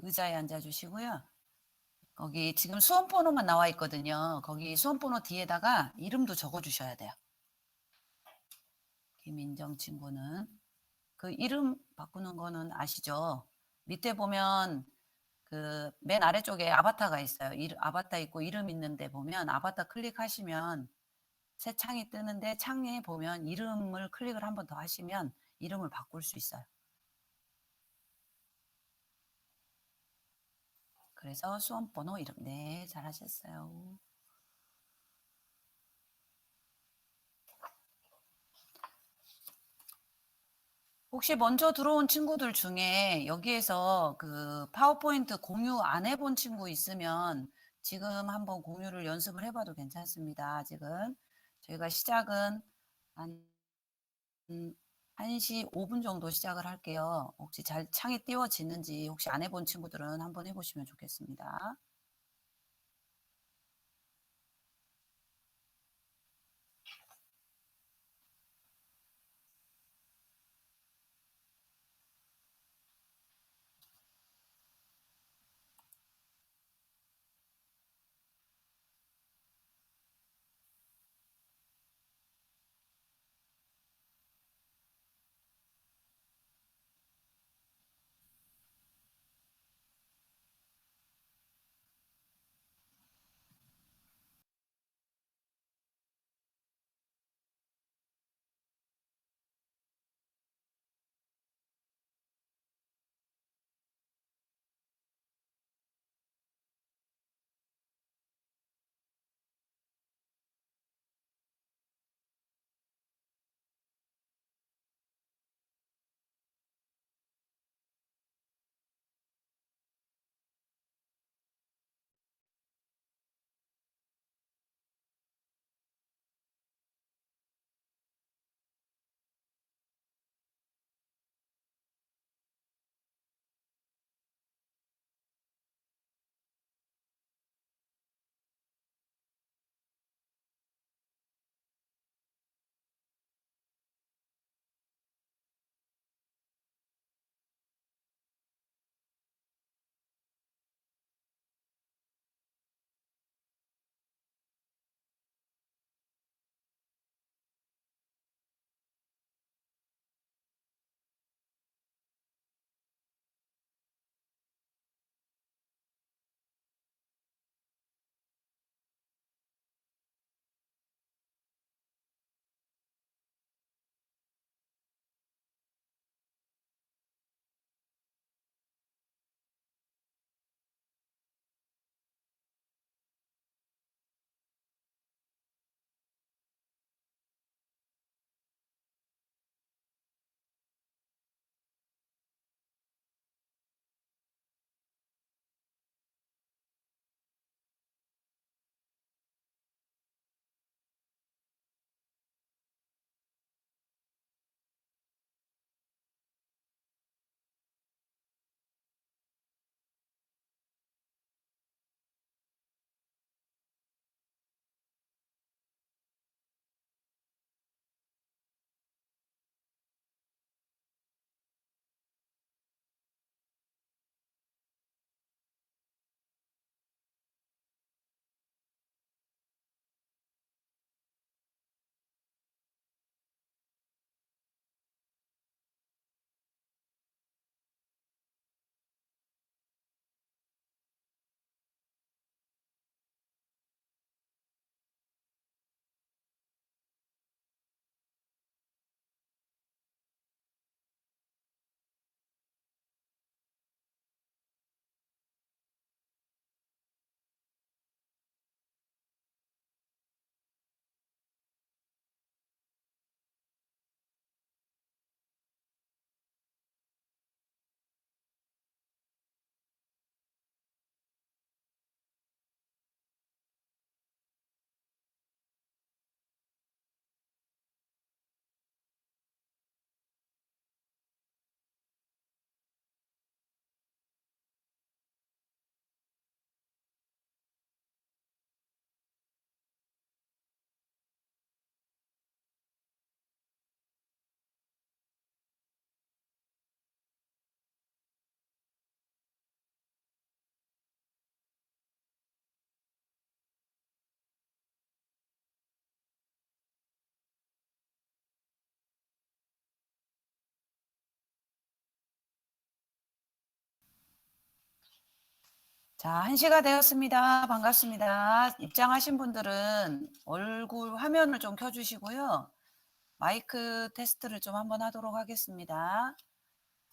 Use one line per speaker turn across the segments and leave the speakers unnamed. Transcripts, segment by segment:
의자에 앉아주시고요. 거기 지금 수험번호만 나와 있거든요. 거기 수험번호 뒤에다가 이름도 적어주셔야 돼요. 김인정 친구는. 그 이름 바꾸는 거는 아시죠? 밑에 보면 그 맨 아래쪽에 아바타가 있어요. 아바타 있고 이름 있는데 보면 아바타 클릭하시면 새 창이 뜨는데 창에 보면 이름을 클릭을 한 번 더 하시면 이름을 바꿀 수 있어요. 그래서 수험번호 이름. 네, 잘하셨어요. 혹시 먼저 들어온 친구들 중에 여기에서 그 파워포인트 공유 안 해본 친구 있으면 지금 한번 공유를 연습을 해봐도 괜찮습니다. 아직은 저희가 시작은 한 1시 5분 정도 시작을 할게요. 혹시 잘 창이 띄워지는지 혹시 안 해본 친구들은 한번 해보시면 좋겠습니다. 자, 1시가 되었습니다. 반갑습니다. 입장하신 분들은 얼굴 화면을 좀 켜주시고요. 마이크 테스트를 좀 한번 하도록 하겠습니다.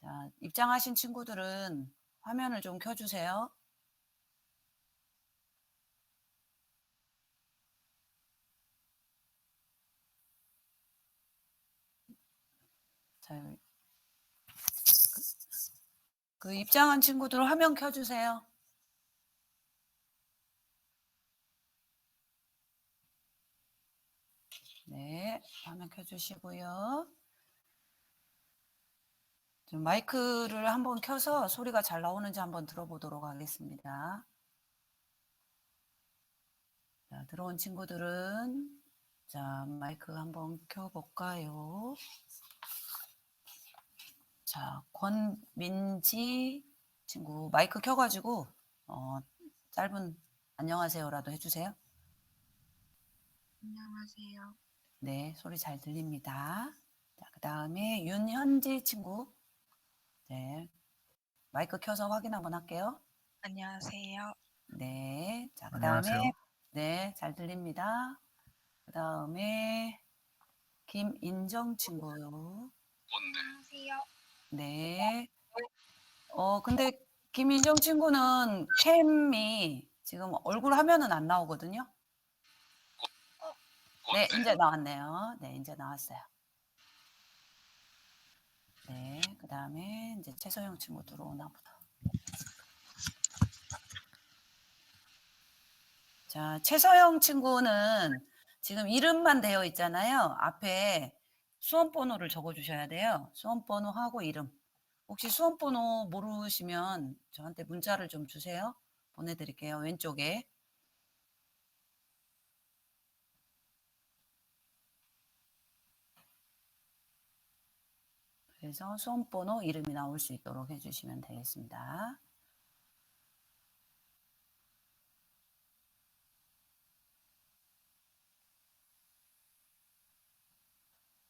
자, 입장하신 친구들은 화면을 좀 켜주세요. 자, 그 입장한 친구들 화면 켜주세요. 네, 화면 켜주시고요. 좀 마이크를 한번 켜서 소리가 잘 나오는지 한번 들어보도록 하겠습니다. 자, 들어온 친구들은 자, 마이크 한번 켜볼까요? 자, 권민지 친구 마이크 켜가지고 짧은 안녕하세요라도 해주세요.
안녕하세요.
네, 소리 잘 들립니다. 자, 그 다음에 윤현지 친구. 네, 마이크 켜서 확인 한번 할게요.
안녕하세요.
네, 자, 그 다음에
안녕하세요.
네, 잘 들립니다. 그 다음에 김인정 친구요.
안녕하세요.
네. 근데 김인정 친구는 캠이 지금 얼굴 화면은 안 나오거든요. 네, 이제 나왔네요. 네, 이제 나왔어요. 네, 그 다음에 이제 최소영 친구 들어오나 보다. 자, 최소영 친구는 지금 이름만 되어 있잖아요. 앞에 수험번호를 적어주셔야 돼요. 수험번호하고 이름. 혹시 수험번호 모르시면 저한테 문자를 좀 주세요. 보내드릴게요. 왼쪽에. 그래서 수험번호 이름이 나올 수 있도록 해주시면 되겠습니다.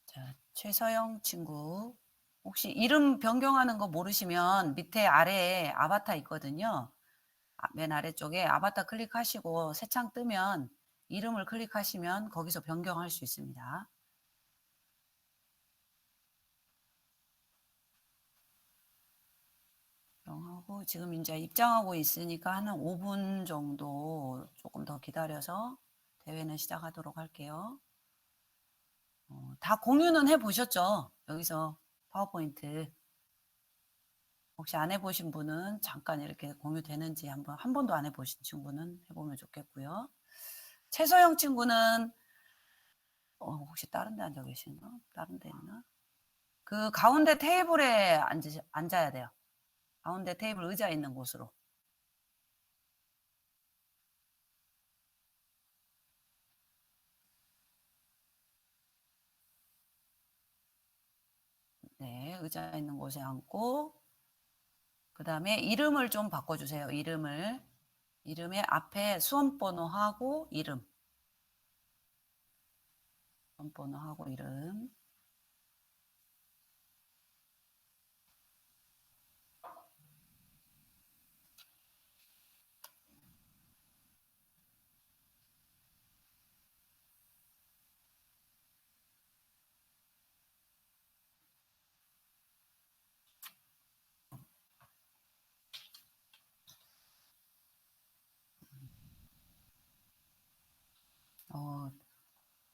자, 최서영 친구. 혹시 이름 변경하는 거 모르시면 밑에 아래에 아바타 있거든요. 맨 아래쪽에 아바타 클릭하시고 새 창 뜨면 이름을 클릭하시면 거기서 변경할 수 있습니다. 하고 지금 이제 입장하고 있으니까 한 5분 정도 조금 더 기다려서 대회는 시작하도록 할게요. 다 공유는 해보셨죠? 여기서 파워포인트. 혹시 안 해보신 분은 잠깐 이렇게 공유되는지 한 번도 안 해보신 친구는 해보면 좋겠고요. 최소영 친구는 혹시 다른 데 앉아 계시나? 다른 데 있나? 그 가운데 테이블에 앉아야 돼요. 가운데 테이블 의자 있는 곳으로. 네, 의자 있는 곳에 앉고 그 다음에 이름을 좀 바꿔주세요. 이름의 앞에 수험번호하고 이름. 수험번호하고 이름.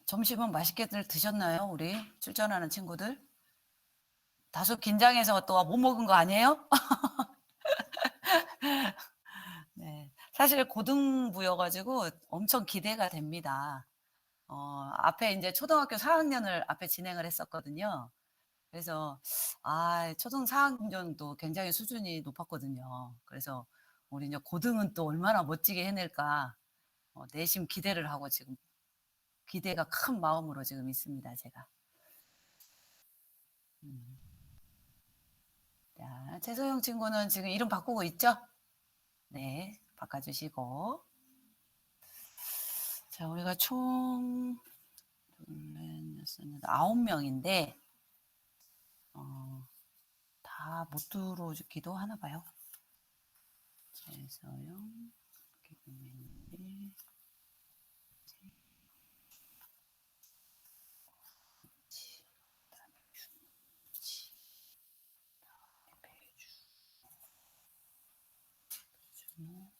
점심은 맛있게들 드셨나요? 우리 출전하는 친구들? 다소 긴장해서 또 못 먹은 거 아니에요? 네. 사실 고등부여가지고 엄청 기대가 됩니다. 앞에 이제 초등학교 4학년을 앞에 진행을 했었거든요. 그래서, 초등 4학년도 굉장히 수준이 높았거든요. 그래서 우리 이제 고등은 또 얼마나 멋지게 해낼까, 내심 기대를 하고 지금 기대가 큰 마음으로 지금 있습니다, 제가. 자, 최소영 친구는 지금 이름 바꾸고 있죠? 네, 바꿔주시고. 자, 우리가 총 9명인데 다 못 들어오기도 하나 봐요. 대서영, 개그맨들, 준호,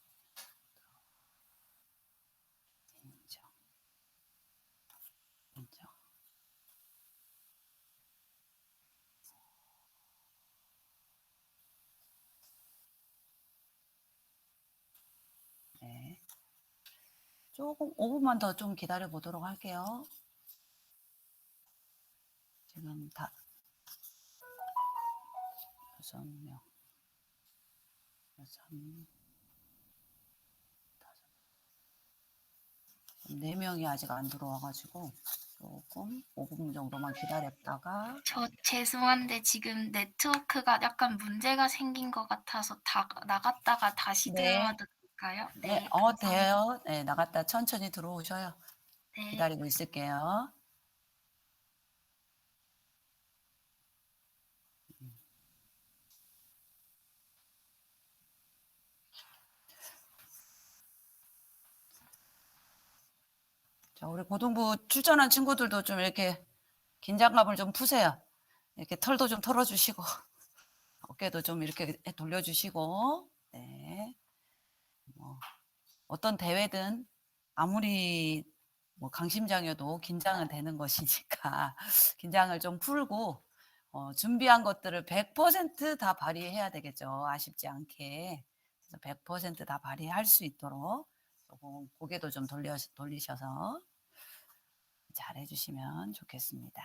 인정. 네. 조금 5분만 더 좀 기다려 보도록 할게요. 지금 다 6명, 4명이 아직 안 들어와가지고 조금 5분 정도만 기다렸다가.
저 죄송한데 지금 네트워크가 약간 문제가 생긴 것 같아서 다 나갔다가 다시
네.
들어와도 될까요?
네,
감사합니다.
돼요. 네, 나갔다 천천히 들어오셔요.
네.
기다리고 있을게요. 자, 우리 고등부 출전한 친구들도 좀 이렇게 긴장감을 좀 푸세요. 이렇게 털도 좀 털어주시고 어깨도 좀 이렇게 돌려주시고. 네. 뭐 어떤 대회든 아무리 뭐 강심장이어도 긴장은 되는 것이니까 긴장을 좀 풀고 준비한 것들을 100%다 발휘해야 되겠죠. 아쉽지 않게. 그래서 100%다 발휘할 수 있도록 조금 고개도 좀 돌리셔서 잘 해주시면 좋겠습니다.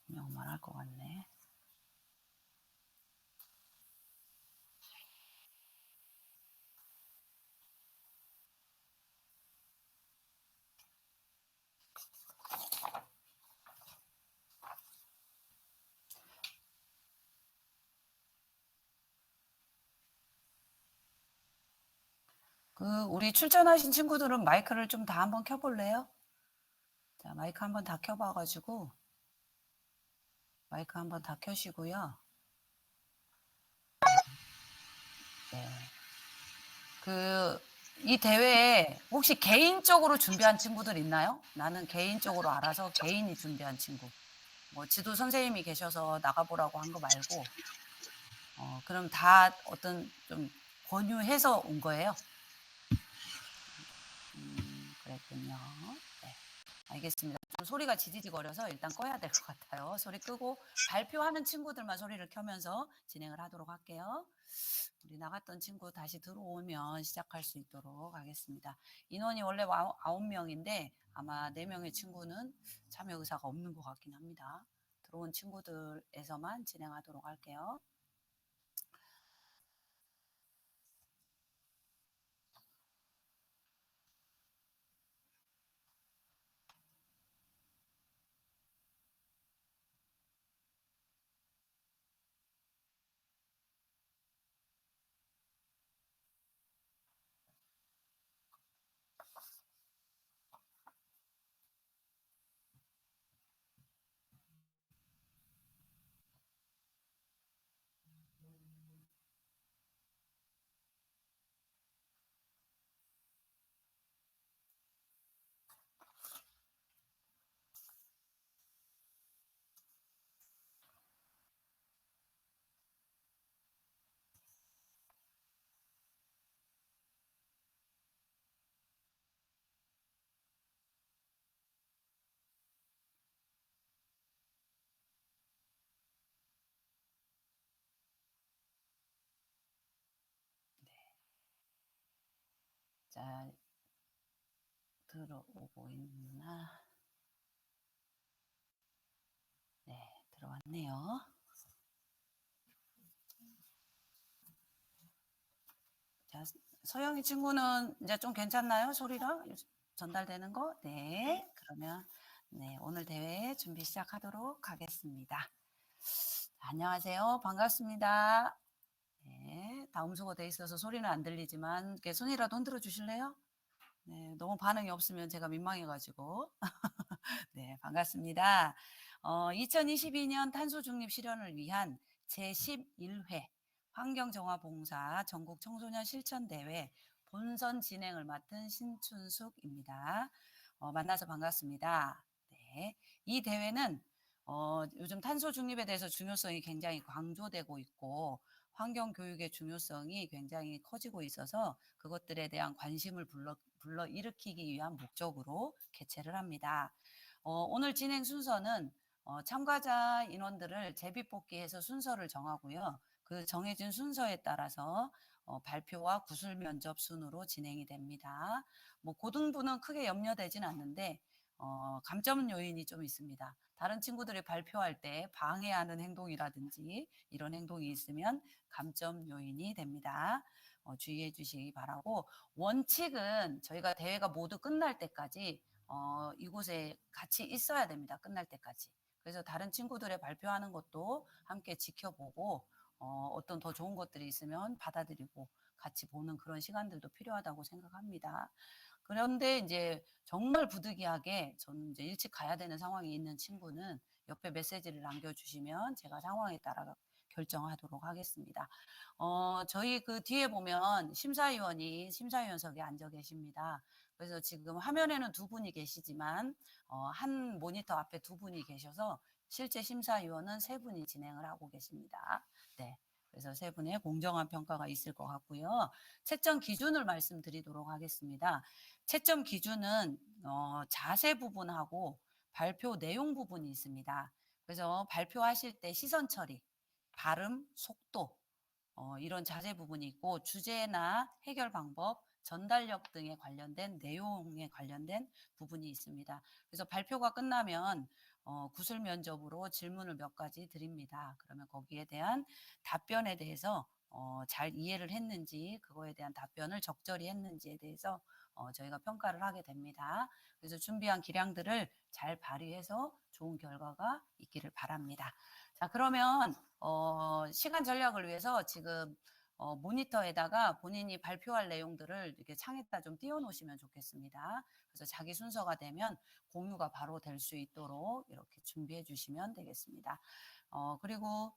5명만 할 것 같네. 우리 출전하신 친구들은 마이크를 좀 다 한번 켜볼래요? 자, 마이크 한번 다 켜봐가지고 마이크 한번 다 켜시고요. 네. 이 대회에 혹시 개인적으로 준비한 친구들 있나요? 나는 개인적으로 알아서 개인이 준비한 친구. 뭐 지도 선생님이 계셔서 나가보라고 한 거 말고, 그럼 다 어떤 좀 권유해서 온 거예요? 그랬군요. 네. 알겠습니다. 좀 소리가 지지직거려서 일단 꺼야 될 것 같아요. 소리 끄고 발표하는 친구들만 소리를 켜면서 진행을 하도록 할게요. 우리 나갔던 친구 다시 들어오면 시작할 수 있도록 하겠습니다. 인원이 원래 9명인데 아마 4명의 친구는 참여 의사가 없는 것 같긴 합니다. 들어온 친구들에서만 진행하도록 할게요. 자, 들어오고 있나? 네, 들어왔네요. 자, 서영이 친구는 이제 좀 괜찮나요? 소리랑 전달되는 거? 네, 그러면 네, 오늘 대회 준비 시작하도록 하겠습니다. 안녕하세요. 반갑습니다. 네, 다음소거 돼 있어서 소리는 안 들리지만 손이라도 흔들어 주실래요? 네, 너무 반응이 없으면 제가 민망해가지고. 네, 반갑습니다. 2022년 탄소 중립 실현을 위한 제11회 환경정화봉사 전국청소년 실천대회 본선 진행을 맡은 신춘숙입니다. 만나서 반갑습니다. 네, 이 대회는 요즘 탄소 중립에 대해서 중요성이 굉장히 강조되고 있고 환경교육의 중요성이 굉장히 커지고 있어서 그것들에 대한 관심을 불러일으키기 위한 목적으로 개최를 합니다. 오늘 진행 순서는 참가자 인원들을 제비뽑기해서 순서를 정하고요. 그 정해진 순서에 따라서 발표와 구술 면접 순으로 진행이 됩니다. 뭐 고등부는 크게 염려되진 않는데 감점 요인이 좀 있습니다. 다른 친구들이 발표할 때 방해하는 행동이라든지 이런 행동이 있으면 감점 요인이 됩니다. 주의해 주시기 바라고, 원칙은 저희가 대회가 모두 끝날 때까지 이곳에 같이 있어야 됩니다. 끝날 때까지. 그래서 다른 친구들의 발표하는 것도 함께 지켜보고 어떤 더 좋은 것들이 있으면 받아들이고 같이 보는 그런 시간들도 필요하다고 생각합니다. 그런데 이제 정말 부득이하게 저는 이제 일찍 가야 되는 상황이 있는 친구는 옆에 메시지를 남겨주시면 제가 상황에 따라 결정하도록 하겠습니다. 저희 그 뒤에 보면 심사위원이 심사위원석에 앉아 계십니다. 그래서 지금 화면에는 두 분이 계시지만 한 모니터 앞에 두 분이 계셔서 실제 심사위원은 세 분이 진행을 하고 계십니다. 네. 그래서 세 분의 공정한 평가가 있을 것 같고요. 채점 기준을 말씀드리도록 하겠습니다. 채점 기준은 자세 부분하고 발표 내용 부분이 있습니다. 그래서 발표하실 때 시선 처리, 발음, 속도 이런 자세 부분이 있고 주제나 해결 방법, 전달력 등에 관련된 내용에 관련된 부분이 있습니다. 그래서 발표가 끝나면 구술 면접으로 질문을 몇 가지 드립니다. 그러면 거기에 대한 답변에 대해서 잘 이해를 했는지, 그거에 대한 답변을 적절히 했는지에 대해서 저희가 평가를 하게 됩니다. 그래서 준비한 기량들을 잘 발휘해서 좋은 결과가 있기를 바랍니다. 자, 그러면 시간 전략을 위해서 지금 모니터에다가 본인이 발표할 내용들을 이렇게 창에다 좀 띄워놓으시면 좋겠습니다. 그래서 자기 순서가 되면 공유가 바로 될 수 있도록 이렇게 준비해 주시면 되겠습니다. 그리고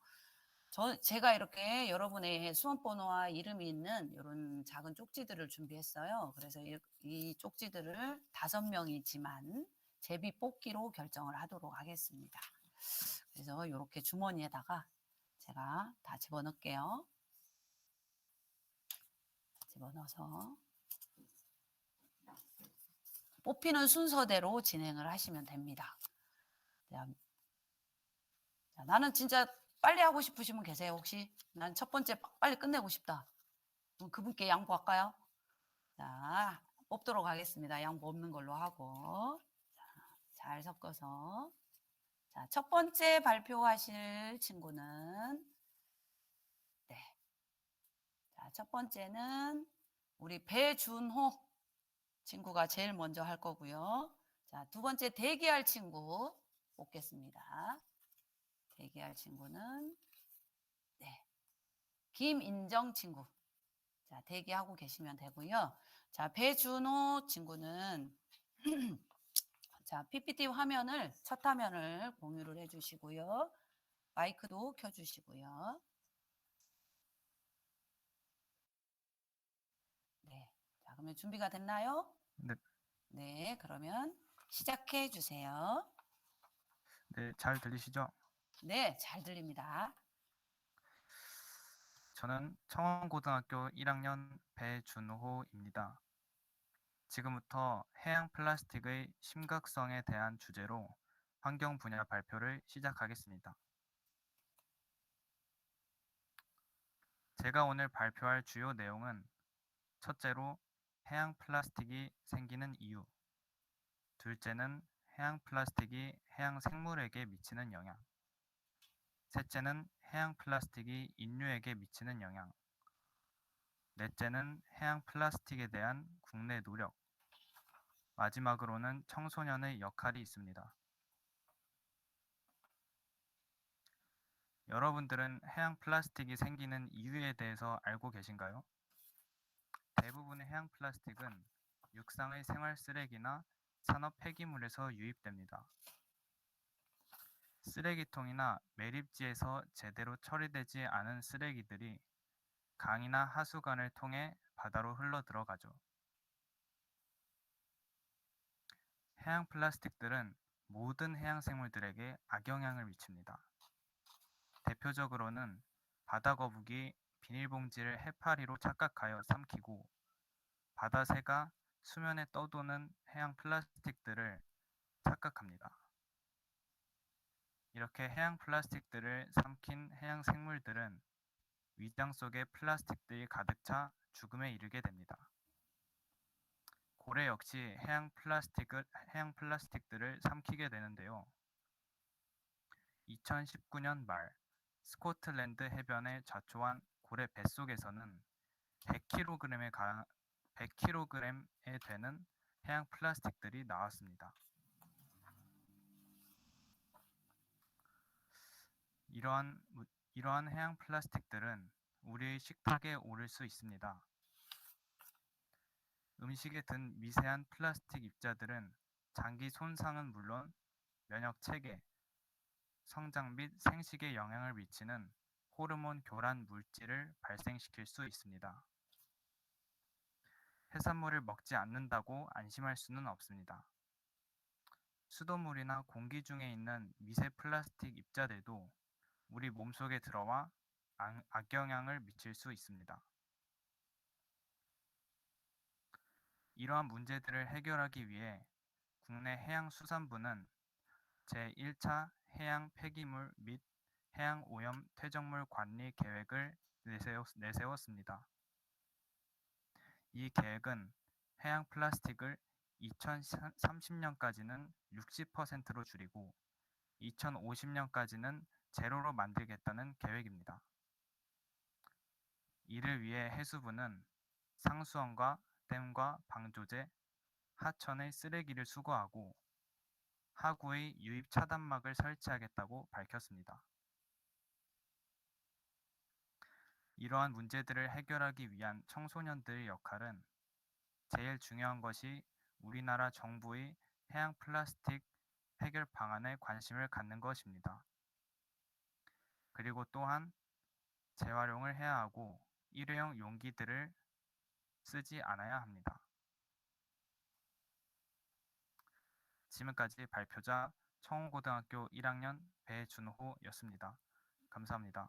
제가 이렇게 여러분의 수험번호와 이름이 있는 이런 작은 쪽지들을 준비했어요. 그래서 이 쪽지들을 5명이지만 제비 뽑기로 결정을 하도록 하겠습니다. 그래서 이렇게 주머니에다가 제가 다 집어넣을게요. 집어넣어서 뽑히는 순서대로 진행을 하시면 됩니다. 자, 나는 진짜 빨리 하고 싶으신 분 계세요, 혹시? 난 첫 번째 빨리 끝내고 싶다. 그럼 그분께 양보할까요? 자, 뽑도록 하겠습니다. 양보 없는 걸로 하고. 자, 잘 섞어서. 자, 첫 번째 발표하실 친구는, 네. 자, 첫 번째는 우리 배준호 친구가 제일 먼저 할 거고요. 자, 두 번째 대기할 친구 뽑겠습니다. 대기할 친구는, 네. 김인정 친구. 자, 대기하고 계시면 되고요. 자, 배준호 친구는 자, PPT 화면을 첫 화면을 공유를 해 주시고요. 마이크도 켜 주시고요. 네. 자, 그러면 준비가 됐나요?
네,
네, 그러면 시작해 주세요.
네, 잘 들리시죠?
네, 잘 들립니다.
저는 청원고등학교 1학년 배준호입니다. 지금부터 해양 플라스틱의 심각성에 대한 주제로 환경 분야 발표를 시작하겠습니다. 제가 오늘 발표할 주요 내용은 첫째로 해양 플라스틱이 생기는 이유, 둘째는 해양 플라스틱이 해양 생물에게 미치는 영향, 셋째는 해양 플라스틱이 인류에게 미치는 영향, 넷째는 해양 플라스틱에 대한 국내 노력, 마지막으로는 청소년의 역할이 있습니다. 여러분들은 해양 플라스틱이 생기는 이유에 대해서 알고 계신가요? 대부분의 해양 플라스틱은 육상의 생활 쓰레기나 산업 폐기물에서 유입됩니다. 쓰레기통이나 매립지에서 제대로 처리되지 않은 쓰레기들이 강이나 하수관을 통해 바다로 흘러 들어가죠. 해양 플라스틱들은 모든 해양 생물들에게 악영향을 미칩니다. 대표적으로는 바다거북이 비닐봉지를 해파리로 착각하여 삼키고 바다새가 수면에 떠도는 해양 플라스틱들을 착각합니다. 이렇게 해양 플라스틱들을 삼킨 해양 생물들은 위장 속에 플라스틱들이 가득 차 죽음에 이르게 됩니다. 고래 역시 해양 플라스틱들을 삼키게 되는데요. 2019년 말 스코틀랜드 해변에 좌초한 고래 뱃속에서는 100kg에 되는 해양 플라스틱들이 나왔습니다. 이러한 해양 플라스틱들은 우리의 식탁에 오를 수 있습니다. 음식에 든 미세한 플라스틱 입자들은 장기 손상은 물론 면역 체계, 성장 및 생식에 영향을 미치는 호르몬 교란 물질을 발생시킬 수 있습니다. 해산물을 먹지 않는다고 안심할 수는 없습니다. 수돗물이나 공기 중에 있는 미세 플라스틱 입자들도 우리 몸속에 들어와 악영향을 미칠 수 있습니다. 이러한 문제들을 해결하기 위해 국내 해양수산부는 제1차 해양 폐기물 및 해양 오염 퇴적물 관리 계획을 내세웠습니다. 이 계획은 해양 플라스틱을 2030년까지는 60%로 줄이고 2050년까지는 제로로 만들겠다는 계획입니다. 이를 위해 해수부는 상수원과 댐과 방조제, 하천의 쓰레기를 수거하고 하구의 유입 차단막을 설치하겠다고 밝혔습니다. 이러한 문제들을 해결하기 위한 청소년들의 역할은 제일 중요한 것이 우리나라 정부의 해양 플라스틱 해결 방안에 관심을 갖는 것입니다. 그리고 또한 재활용을 해야 하고 일회용 용기들을 쓰지 않아야 합니다. 지금까지 발표자 청호고등학교 1학년 배준호였습니다. 감사합니다.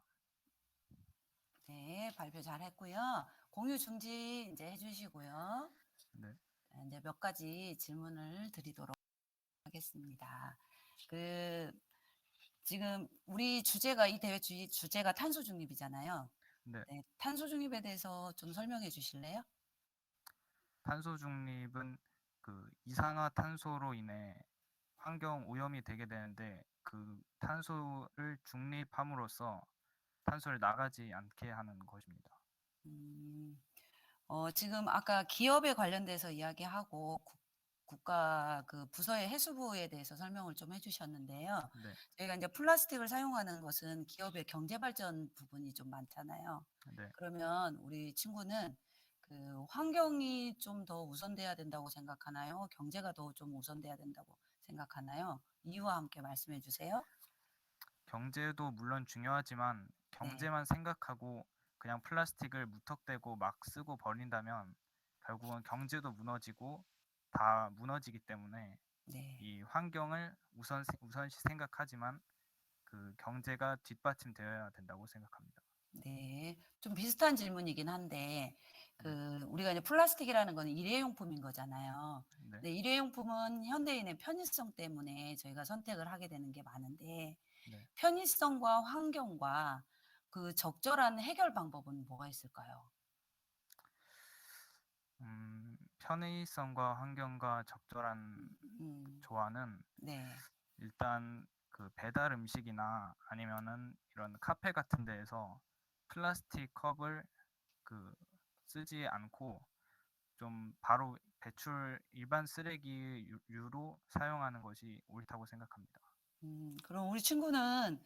네, 발표 잘했고요. 공유 중지 이제 해주시고요.
네.
이제 몇 가지 질문을 드리도록 하겠습니다. 지금 우리 주제가 이 대회 주제가 탄소 중립이잖아요.
네.
네, 탄소 중립에 대해서 좀 설명해 주실래요?
탄소 중립은 이산화탄소로 인해 환경 오염이 되게 되는데 그 탄소를 중립함으로써 탄소를 나가지 않게 하는 것입니다.
지금 아까 기업에 관련돼서 이야기하고 국가 부서의 해수부에 대해서 설명을 좀 해주셨는데요.
네.
저희가 이제 플라스틱을 사용하는 것은 기업의 경제 발전 부분이 좀 많잖아요.
네.
그러면 우리 친구는 환경이 좀 더 우선돼야 된다고 생각하나요? 경제가 더 좀 우선돼야 된다고 생각하나요? 이유와 함께 말씀해 주세요.
경제도 물론 중요하지만 경제만 생각하고 그냥 플라스틱을 무턱대고 막 쓰고 버린다면 결국은 경제도 무너지고 다 무너지기 때문에
네.
이 환경을 우선시 생각하지만 그 경제가 뒷받침되어야 된다고 생각합니다.
네, 좀 비슷한 질문이긴 한데, 우리가 이제 플라스틱이라는 거는 일회용품인 거잖아요.
네.
근데 일회용품은 현대인의 편의성 때문에 저희가 선택을 하게 되는 게 많은데,
네.
편의성과 환경과 그 적절한 해결 방법은 뭐가 있을까요?
편의성과 환경과 적절한 조화는
네,
일단 그 배달 음식이나 아니면은 이런 카페 같은 데에서 플라스틱 컵을 쓰지 않고 좀 바로 일반 쓰레기류로 사용하는 것이 옳다고 생각합니다.
그럼 우리 친구는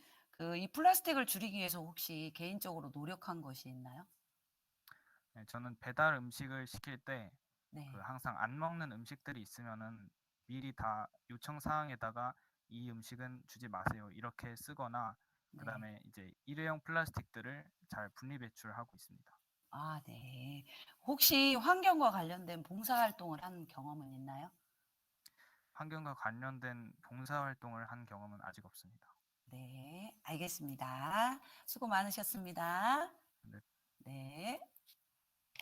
이 플라스틱을 줄이기 위해서 혹시 개인적으로 노력한 것이 있나요?
네, 저는 배달 음식을 시킬 때
네,
항상 안 먹는 음식들이 있으면은 미리 다 요청 사항에다가 이 음식은 주지 마세요. 이렇게 쓰거나
네.
그다음에 이제 일회용 플라스틱들을 잘 분리 배출하고 있습니다.
아, 네. 혹시 환경과 관련된 봉사활동을 한 경험은 있나요?
환경과 관련된 봉사활동을 한 경험은 아직 없습니다.
네, 알겠습니다. 수고 많으셨습니다.
네.
네.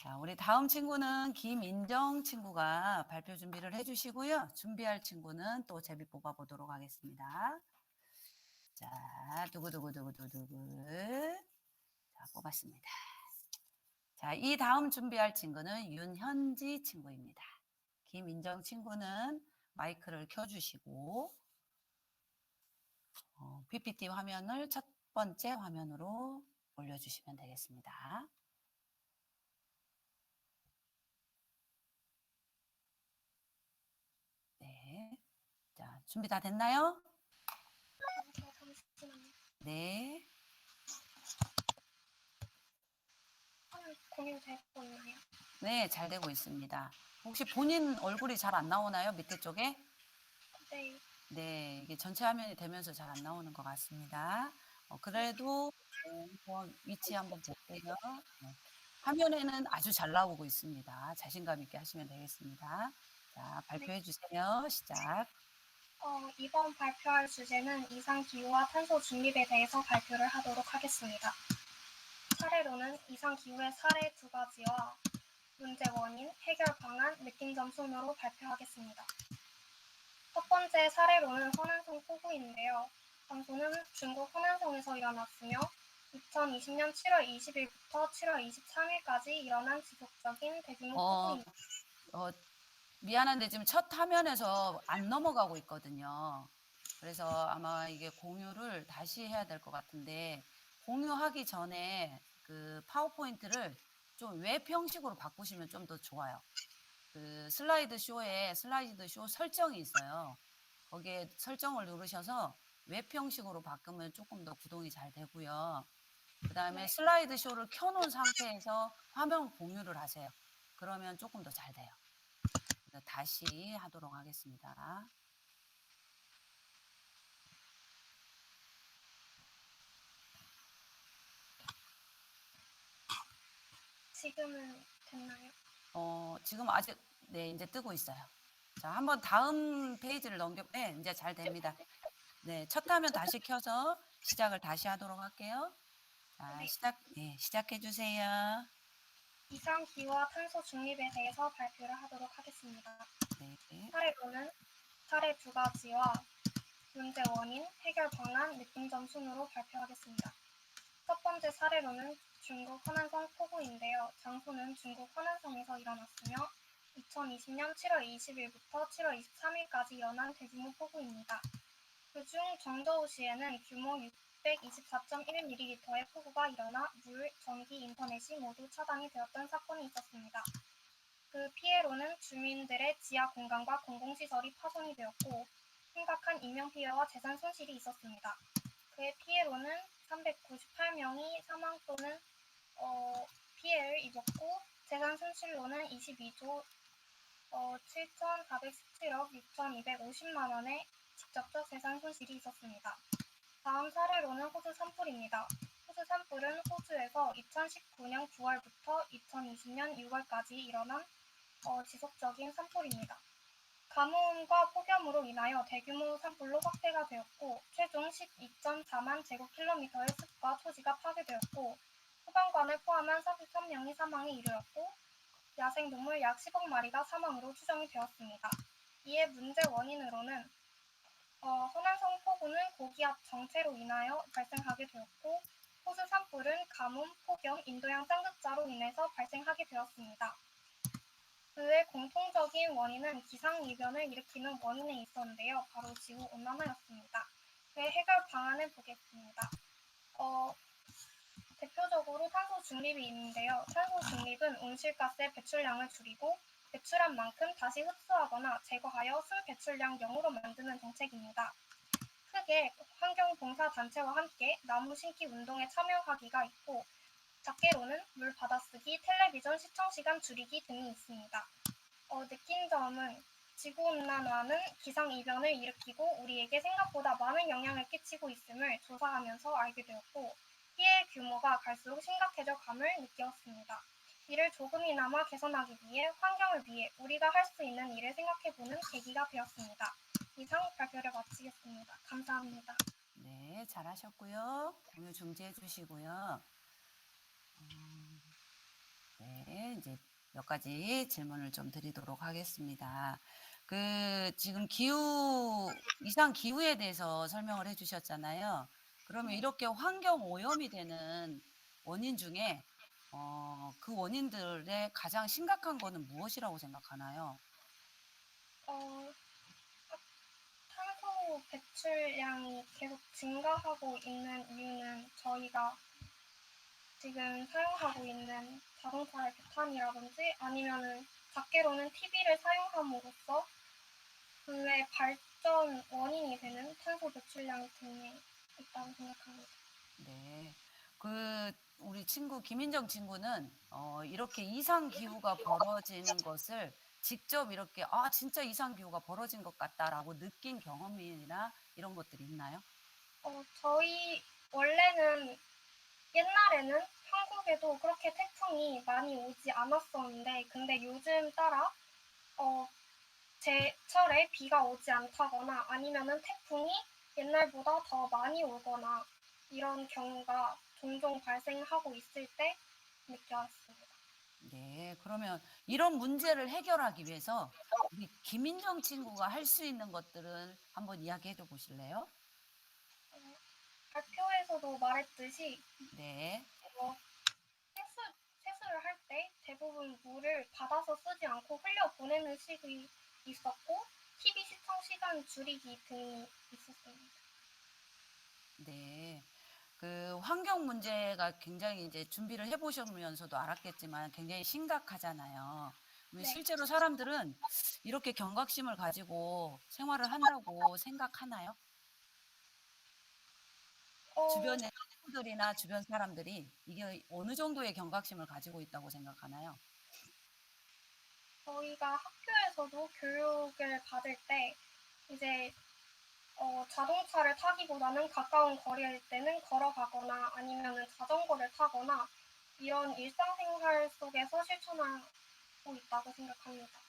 자, 우리 다음 친구는 김인정 친구가 발표 준비를 해주시고요. 준비할 친구는 또 제비 뽑아 보도록 하겠습니다. 자, 두구두구두구두구. 자, 뽑았습니다. 자, 이 다음 준비할 친구는 윤현지 친구입니다. 김인정 친구는 마이크를 켜주시고 PPT 화면을 첫 번째 화면으로 올려주시면 되겠습니다. 네. 자, 준비 다 됐나요?
잠시만요.
네.
화면 공유되고 있나요?
네, 잘 되고 있습니다. 혹시 본인 얼굴이 잘 안 나오나요? 밑에 쪽에?
네.
네, 이게 전체 화면이 되면서 잘 안 나오는 것 같습니다. 그래도 한번 위치 한번 볼게요. 네. 화면에는 아주 잘 나오고 있습니다. 자신감 있게 하시면 되겠습니다. 자, 발표해 주세요. 시작.
이번 발표할 주제는 이상기후와 탄소 중립에 대해서 발표를 하도록 하겠습니다. 사례로는 이상기후의 사례 2가지와 문제 원인, 해결 방안, 느낀점 순으로 발표하겠습니다. 첫 번째 사례로는 허난성 폭우인데요. 장소는 중국 허난성에서 일어났으며 2020년 7월 20일부터 7월 23일까지 일어난 지속적인 대규모 폭우입니다.
미안한데 지금 첫 화면에서 안 넘어가고 있거든요. 그래서 아마 이게 공유를 다시 해야 될 것 같은데 공유하기 전에 그 파워포인트를 좀 웹 형식으로 바꾸시면 좀 더 좋아요. 그 슬라이드 쇼 설정이 있어요. 거기에 설정을 누르셔서 웹 형식으로 바꾸면 조금 더 구동이 잘 되고요. 그 다음에
네.
슬라이드 쇼를 켜놓은 상태에서 화면 공유를 하세요. 그러면 조금 더 잘 돼요. 다시 하도록 하겠습니다.
지금은 됐나요?
지금 아직 네, 이제 뜨고 있어요. 자, 한번 다음 페이지를 네, 이제 잘 됩니다. 네, 첫 화면 다시 켜서 시작을 다시 하도록 할게요. 자,
네.
시작해 주세요.
이상기후와 탄소 중립에 대해서 발표를 하도록 하겠습니다.
네.
사례로는 사례 2가지와 문제 원인, 해결 방안, 느낀점 순으로 발표하겠습니다. 첫 번째 사례로는 중국 허난성 폭우인데요. 장소는 중국 허난성에서 일어났으며 2020년 7월 20일부터 7월 23일까지 일어난 대규모 폭우입니다. 그중 정저우시에는 규모 624.1ml의 폭우가 일어나 물, 전기, 인터넷이 모두 차단이 되었던 사건이 있었습니다. 그 피해로는 주민들의 지하 공간과 공공시설이 파손이 되었고 심각한 인명피해와 재산 손실이 있었습니다. 그의 피해로는 398명이 사망 또는 피해를 입었고 재산 손실로는 22조 7,417억 6,250만 원의 직접적 재산 손실이 있었습니다. 다음 사례로는 호주 산불입니다. 호주 산불은 호주에서 2019년 9월부터 2020년 6월까지 일어난 지속적인 산불입니다. 가뭄과 폭염으로 인하여 대규모 산불로 확대가 되었고 최종 12.4만 제곱킬로미터의 숲과 토지가 파괴되었고 소방관을 포함한 43명이 사망에 이르렀고 야생동물 약 10억 마리가 사망으로 추정이 되었습니다. 이에 문제 원인으로는 호난성 폭우는 고기압 정체로 인하여 발생하게 되었고 호주 산불은 가뭄, 폭염, 인도양 쌍극자로 인해서 발생하게 되었습니다. 그의 공통적인 원인은 기상이변을 일으키는 원인에 있었는데요. 바로 지구온난화였습니다. 그의 해결 방안을 보겠습니다. 대표적으로 탄소 중립이 있는데요. 탄소 중립은 온실가스의 배출량을 줄이고 배출한 만큼 다시 흡수하거나 제거하여 순 배출량 0으로 만드는 정책입니다. 크게 환경봉사단체와 함께 나무 심기 운동에 참여하기가 있고 작게로는 물 받아쓰기, 텔레비전 시청시간 줄이기 등이 있습니다. 느낀 점은 지구온난화는 기상이변을 일으키고 우리에게 생각보다 많은 영향을 끼치고 있음을 조사하면서 알게 되었고 피해 규모가 갈수록 심각해져 감을 느꼈습니다. 이를 조금이나마 개선하기 위해 환경을 위해 우리가 할 수 있는 일을 생각해보는 계기가 되었습니다. 이상 발표를 마치겠습니다. 감사합니다.
네, 잘하셨고요. 공유 중지해 주시고요. 네, 이제 몇 가지 질문을 좀 드리도록 하겠습니다. 지금 이상 기후에 대해서 설명을 해주셨잖아요. 그러면 이렇게 환경 오염이 되는 원인 중에, 그 원인들의 가장 심각한 거는 무엇이라고 생각하나요?
탄소 배출량이 계속 증가하고 있는 이유는 저희가 지금 사용하고 있는 자동차의 배탄이라든지 아니면은 작게로는 TV를 사용함으로써 그의 발전 원인이 되는 탄소 배출량 등에 있다고 생각합니다.
네. 우리 친구, 김인정 친구는, 이렇게 이상 기후가 벌어지는 것을 직접 이렇게, 아, 진짜 이상 기후가 벌어진 것 같다라고 느낀 경험이나 이런 것들이 있나요?
저희 원래는 옛날에는 한국에도 그렇게 태풍이 많이 오지 않았었는데 근데 요즘 따라 제철에 비가 오지 않다거나 아니면은 태풍이 옛날보다 더 많이 오거나 이런 경우가 종종 발생하고 있을 때 느꼈습니다.
네. 그러면 이런 문제를 해결하기 위해서 우리 김인정 친구가 할 수 있는 것들을 한번 이야기해 줘 보실래요?
발표에서도 말했듯이
네.
세수를 할 때 대부분 물을 받아서 쓰지 않고 흘려 보내는 식이 있었고 TV 시청 시간 줄이기 등이 있었습니다.
네. 환경 문제가 굉장히 이제 준비를 해 보셨으면서도 알았겠지만 굉장히 심각하잖아요.
네.
실제로 사람들은 이렇게 경각심을 가지고 생활을 한다고 생각하나요?
어,
주변의 친구들이나 주변 사람들이 이게 어느 정도의 경각심을 가지고 있다고 생각하나요?
저희가 학교에서도 교육을 받을 때 이제 자동차를 타기보다는 가까운 거리일 때는 걸어가거나 아니면은 자전거를 타거나 이런 일상생활 속에서 실천하고 있다고 생각합니다.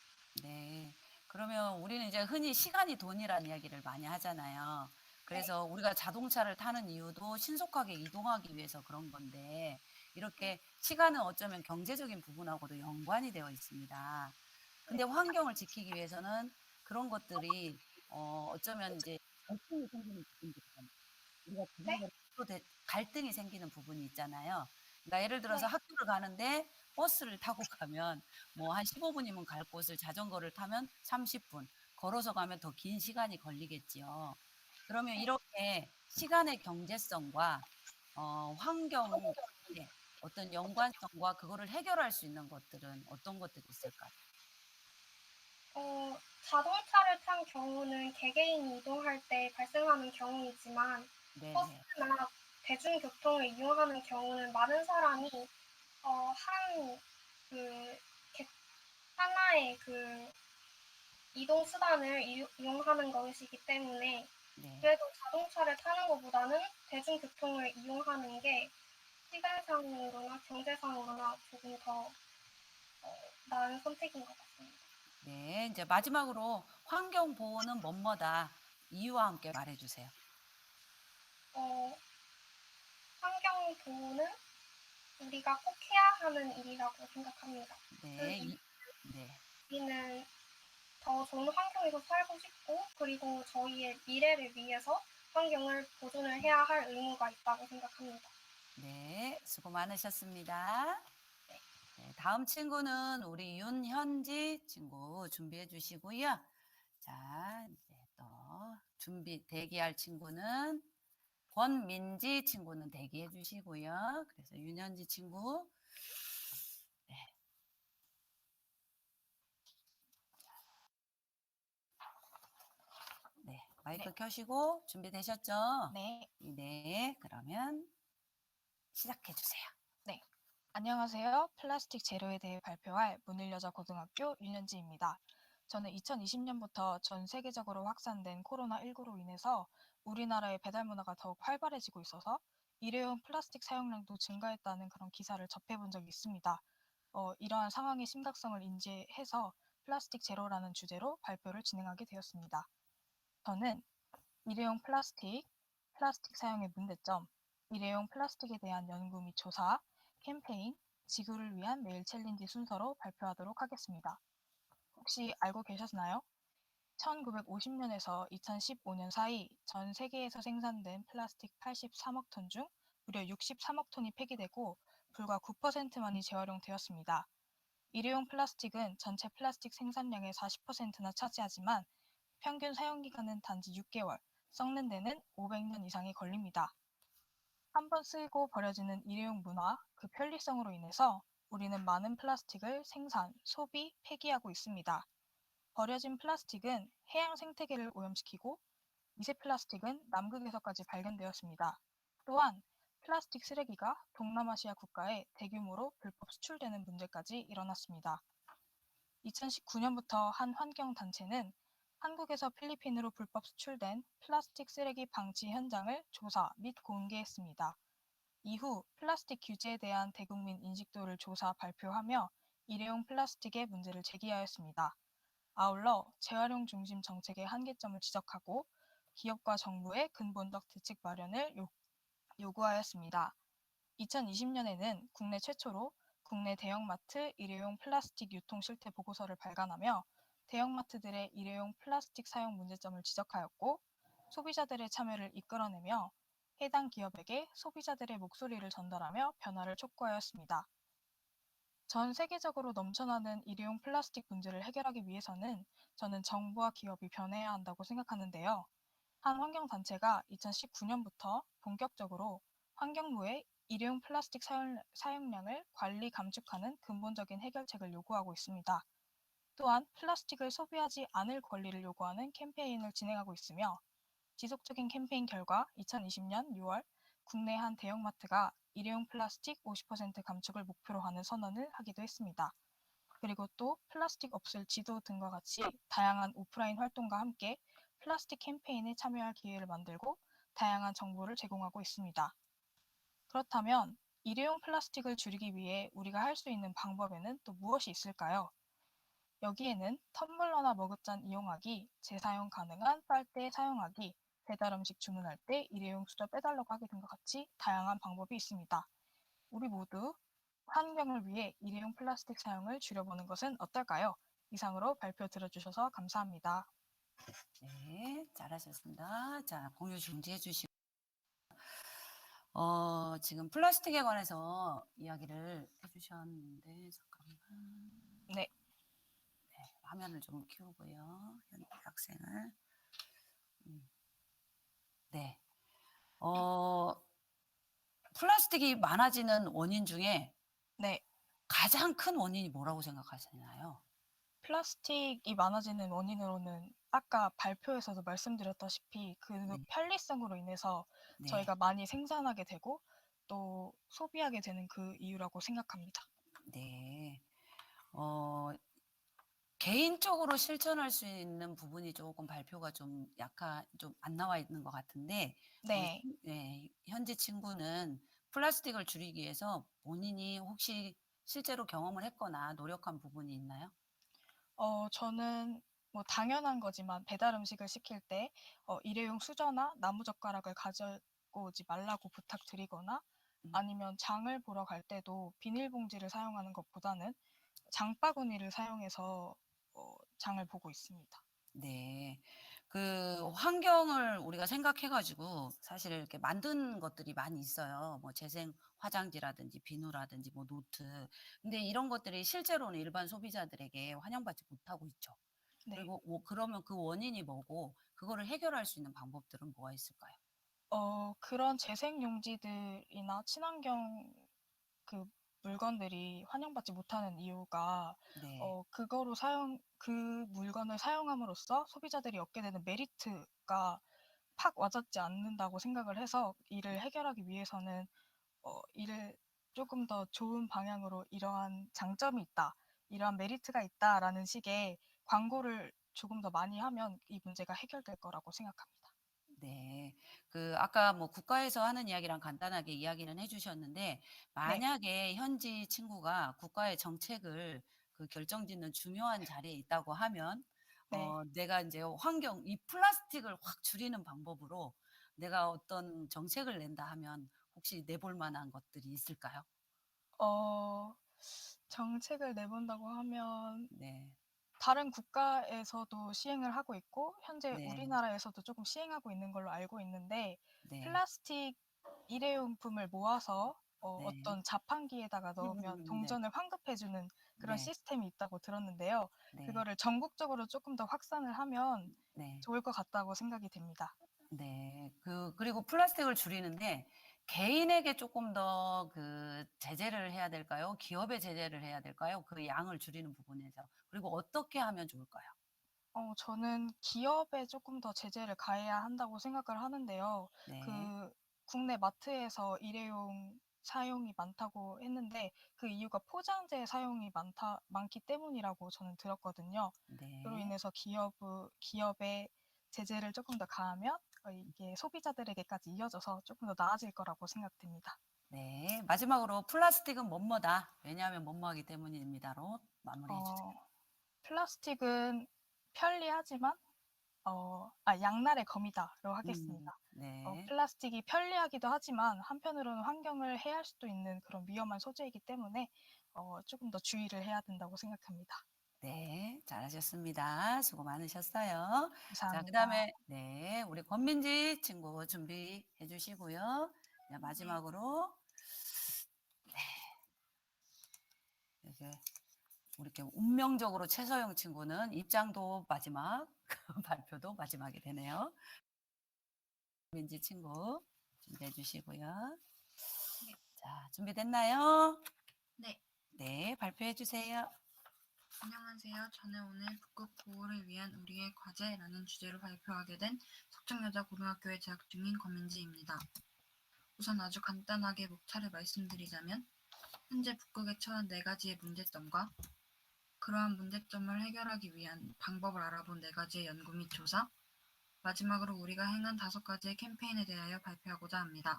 네. 그러면 우리는 이제 흔히 시간이 돈이라는 이야기를 많이 하잖아요.
네.
그래서 우리가 자동차를 타는 이유도 신속하게 이동하기 위해서 그런 건데, 이렇게 시간은 어쩌면 경제적인 부분하고도 연관이 되어 있습니다. 근데 환경을 지키기 위해서는 그런 것들이, 어쩌면 이제 갈등이 생기는 부분도 있잖아요. 우리가
네?
그거를 갈등이 생기는 부분이 있잖아요. 그러니까 예를 들어서
네.
학교를 가는데 버스를 타고 가면 뭐 한 15분이면 갈 곳을 자전거를 타면 30분, 걸어서 가면 더 긴 시간이 걸리겠지요. 그러면
네.
이렇게 시간의 경제성과 환경의 어떤 연관성과 그거를 해결할 수 있는 것들은 어떤 것들이 있을까요?
자동차를 탄 경우는 개개인이 이동할 때 발생하는 경우이지만
네네.
버스나 대중교통을 이용하는 경우는 많은 사람이 한 그 하나의 그 이동 수단을 이용하는 것이기 때문에
네.
그래도 자동차를 타는 것보다는 대중교통을 이용하는 게 시간상으로나 경제상으로나 조금 더 나은 선택인 것 같습니다.
네. 이제 마지막으로 환경 보호는 뭐뭐다. 이유와 함께 말해 주세요.
어, 환경 보호는 우리가 꼭 해야 하는 일이라고 생각합니다.
네. 네.
우리는 더 좋은 환경에서 살고 싶고 그리고 저희의 미래를 위해서 환경을 보존을 해야 할 의무가 있다고 생각합니다.
네. 수고 많으셨습니다. 네, 다음 친구는 우리 윤현지 친구 준비해 주시고요. 자, 이제 또 대기할 친구는 권민지 친구는 대기해 주시고요. 그래서 윤현지 친구, 네, 네, 마이크
네.
켜시고 준비되셨죠?
네.
네, 그러면 시작해 주세요.
네. 안녕하세요. 플라스틱 재료에 대해 발표할 문일여자 고등학교 윤현지입니다. 저는 2020년부터 전 세계적으로 확산된 코로나19로 인해서 우리나라의 배달 문화가 더욱 활발해지고 있어서 일회용 플라스틱 사용량도 증가했다는 그런 기사를 접해본 적이 있습니다. 이러한 상황의 심각성을 인지해서 플라스틱 제로라는 주제로 발표를 진행하게 되었습니다. 저는 일회용 플라스틱 사용의 문제점, 일회용 플라스틱에 대한 연구 및 조사, 캠페인, 지구를 위한 매일 챌린지 순서로 발표하도록 하겠습니다. 혹시 알고 계셨나요? 1950년에서 2015년 사이 전 세계에서 생산된 플라스틱 83억 톤 중 무려 63억 톤이 폐기되고 불과 9%만이 재활용되었습니다. 일회용 플라스틱은 전체 플라스틱 생산량의 40%나 차지하지만 평균 사용기간은 단지 6개월, 썩는 데는 500년 이상이 걸립니다. 한 번 쓰고 버려지는 일회용 문화, 그 편리성으로 인해서 우리는 많은 플라스틱을 생산, 소비, 폐기하고 있습니다. 버려진 플라스틱은 해양 생태계를 오염시키고 미세 플라스틱은 남극에서까지 발견되었습니다. 또한 플라스틱 쓰레기가 동남아시아 국가에 대규모로 불법 수출되는 문제까지 일어났습니다. 2019년부터 한 환경단체는 한국에서 필리핀으로 불법 수출된 플라스틱 쓰레기 방치 현장을 조사 및 공개했습니다. 이후 플라스틱 규제에 대한 대국민 인식도를 조사 발표하며 일회용 플라스틱의 문제를 제기하였습니다. 아울러 재활용 중심 정책의 한계점을 지적하고 기업과 정부의 근본적 대책 마련을 요구하였습니다. 2020년에는 국내 최초로 국내 대형마트 일회용 플라스틱 유통 실태 보고서를 발간하며 대형마트들의 일회용 플라스틱 사용 문제점을 지적하였고 소비자들의 참여를 이끌어내며 해당 기업에게 소비자들의 목소리를 전달하며 변화를 촉구하였습니다. 전 세계적으로 넘쳐나는 일회용 플라스틱 문제를 해결하기 위해서는 저는 정부와 기업이 변해야 한다고 생각하는데요. 한 환경단체가 2019년부터 본격적으로 환경부에 일회용 플라스틱 사용량을 관리 감축하는 근본적인 해결책을 요구하고 있습니다. 또한 플라스틱을 소비하지 않을 권리를 요구하는 캠페인을 진행하고 있으며 지속적인 캠페인 결과 2020년 6월 국내 한 대형마트가 일회용 플라스틱 50% 감축을 목표로 하는 선언을 하기도 했습니다. 그리고 또 플라스틱 없을 지도 등과 같이 다양한 오프라인 활동과 함께 플라스틱 캠페인에 참여할 기회를 만들고 다양한 정보를 제공하고 있습니다. 그렇다면 일회용 플라스틱을 줄이기 위해 우리가 할 수 있는 방법에는 또 무엇이 있을까요? 여기에는 텀블러나 머그잔 이용하기, 재사용 가능한 빨대 사용하기, 배달 음식 주문할 때 일회용 수저 빼달라고 하기 등과 같이 다양한 방법이 있습니다. 우리 모두 환경을 위해 일회용 플라스틱 사용을 줄여보는 것은 어떨까요? 이상으로 발표 들어주셔서 감사합니다.
네, 잘하셨습니다. 자, 공유 중지해 주시고 지금 플라스틱에 관해서 이야기를 해주셨는데 잠깐만.
네.
네, 화면을 좀 키우고요. 현재 학생을. 네. 플라스틱이 많아지는 원인 중에
네.
가장 큰 원인이 뭐라고 생각하시나요?
플라스틱이 많아지는 원인으로는 아까 발표에서도 말씀드렸다시피 그
네.
편리성으로 인해서
네.
저희가 많이 생산하게 되고 또 소비하게 되는 그 이유라고 생각합니다.
네. 개인적으로 실천할 수 있는 부분이 조금 발표가 좀 좀 안 나와 있는 것 같은데,
네.
네, 현지 친구는 플라스틱을 줄이기 위해서 본인이 혹시 실제로 경험을 했거나 노력한 부분이 있나요?
저는 뭐 당연한 거지만 배달 음식을 시킬 때 일회용 수저나 나무젓가락을 가지고 오지 말라고 부탁드리거나
음.
아니면 장을 보러 갈 때도 비닐봉지를 사용하는 것보다는 장바구니를 사용해서 장을 보고 있습니다.
네. 그 환경을 우리가 생각해 가지고 사실 이렇게 만든 것들이 많이 있어요. 뭐 재생 화장지라든지 비누라든지 뭐 노트. 근데 이런 것들이 실제로는 일반 소비자들에게 환영받지 못하고 있죠.
네.
그리고 그러면 그 원인이 뭐고 그거를 해결할 수 있는 방법들은 뭐가 있을까요?
그런 재생 용지들이나 친환경 그 물건들이 환영받지 못하는 이유가
네.
그 물건을 사용함으로써 소비자들이 얻게 되는 메리트가 팍 와닿지 않는다고 생각을 해서 이를 해결하기 위해서는 이를 조금 더 좋은 방향으로 이러한 장점이 있다, 이러한 메리트가 있다라는 식의 광고를 조금 더 많이 하면 이 문제가 해결될 거라고 생각합니다.
네. 그 아까 뭐 국가에서 하는 이야기랑 간단하게 이야기는 해 주셨는데
네.
만약에 현지 친구가 국가의 정책을 그 결정짓는 중요한 자리에 있다고 하면
네.
내가 인제 환경 이 플라스틱을 확 줄이는 방법으로 내가 어떤 정책을 낸다 하면 혹시 내볼 만한 것들이 있을까요?
어 정책을 내본다고 하면
네.
다른 국가에서도 시행을 하고 있고 현재
네.
우리나라에서도 조금 시행하고 있는 걸로 알고 있는데
네.
플라스틱 일회용품을 모아서
네.
어떤 자판기에다가 넣으면
네.
동전을 환급해 주는 그런
네.
시스템이 있다고 들었는데요.
네.
그거를 전국적으로 조금 더 확산을 하면
네.
좋을 것 같다고 생각이 됩니다.
네. 그리고 플라스틱을 줄이는데 개인에게 조금 더 그 제재를 해야 될까요? 기업에 제재를 해야 될까요? 그 양을 줄이는 부분에서. 그리고 어떻게 하면 좋을까요?
저는 기업에 조금 더 제재를 가해야 한다고 생각을 하는데요.
네.
그 국내 마트에서 일회용 사용이 많다고 했는데 그 이유가 포장재 사용이 많기 때문이라고 저는 들었거든요. 그로
네.
인해서 기업에 제재를 조금 더 가하면 이게 소비자들에게까지 이어져서 조금 더 나아질 거라고 생각됩니다.
네. 마지막으로 "플라스틱은 뭐뭐다. 왜냐하면 뭐뭐하기 때문입니다."로 마무리해 주세요.
어 플라스틱은 편리하지만 양날의 검이다로 하겠습니다.
네.
플라스틱이 편리하기도 하지만 한편으로는 환경을 해할 수도 있는 그런 위험한 소재이기 때문에 조금 더 주의를 해야 된다고 생각합니다.
네. 잘하셨습니다. 수고 많으셨어요. 자
감사합니다.
그다음에 네 우리 권민지 친구 준비해 주시고요. 자
네.
마지막으로 이렇게 이렇게 운명적으로 최서영 친구는 입장도 마지막, 발표도 마지막이 되네요. 민지 친구 준비해 주시고요.
네.
자, 준비됐나요?
네.
네, 발표해 주세요.
안녕하세요. 저는 오늘 북극 보호를 위한 우리의 과제라는 주제로 발표하게 된 석정여자고등학교에 재학 중인 권민지입니다. 우선 아주 간단하게 목차를 말씀드리자면 현재 북극에 처한 4가지의 문제점과 그러한 문제점을 해결하기 위한 방법을 알아본 4가지의 연구 및 조사, 마지막으로 우리가 행한 5가지의 캠페인에 대하여 발표하고자 합니다.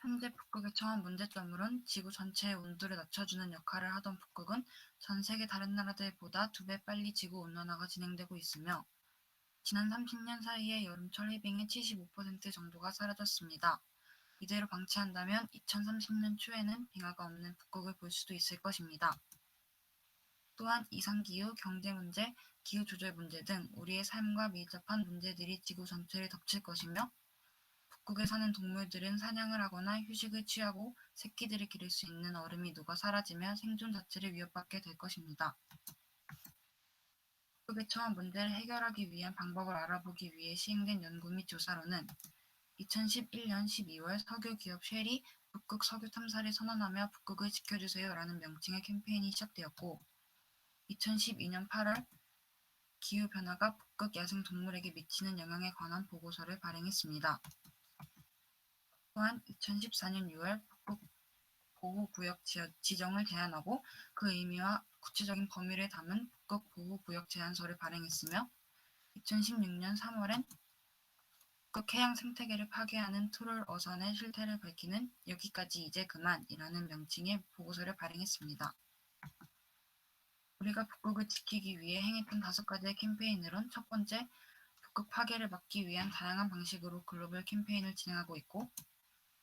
현재 북극에 처한 문제점으론 지구 전체의 온도를 낮춰주는 역할을 하던 북극은 전 세계 다른 나라들보다 2배 빨리 지구 온난화가 진행되고 있으며 지난 30년 사이에 여름철 해빙의 75% 정도가 사라졌습니다. 이대로 방치한다면 2030년 초에는 빙하가 없는 북극을 볼 수도 있을 것입니다. 또한 이상기후, 경제 문제, 기후조절 문제 등 우리의 삶과 밀접한 문제들이 지구 전체를 덮칠 것이며 북극에 사는 동물들은 사냥을 하거나 휴식을 취하고 새끼들을 기를 수 있는 얼음이 녹아 사라지며 생존 자체를 위협받게 될 것입니다. 북극에 처한 문제를 해결하기 위한 방법을 알아보기 위해 시행된 연구 및 조사로는 2011년 12월 석유 기업 쉘이 북극 석유 탐사를 선언하며 북극을 지켜주세요라는 명칭의 캠페인이 시작되었고 2012년 8월 기후변화가 북극 야생 동물에게 미치는 영향에 관한 보고서를 발행했습니다. 또한 2014년 6월 북극 보호구역 지정을 제안하고 그 의미와 구체적인 범위를 담은 북극 보호구역 제안서를 발행했으며 2016년 3월엔 북극 해양 생태계를 파괴하는 트롤 어선의 실태를 밝히는 여기까지 이제 그만이라는 명칭의 보고서를 발행했습니다. 우리가 북극을 지키기 위해 행했던 5가지의 캠페인으론 첫 번째, 북극 파괴를 막기 위한 다양한 방식으로 글로벌 캠페인을 진행하고 있고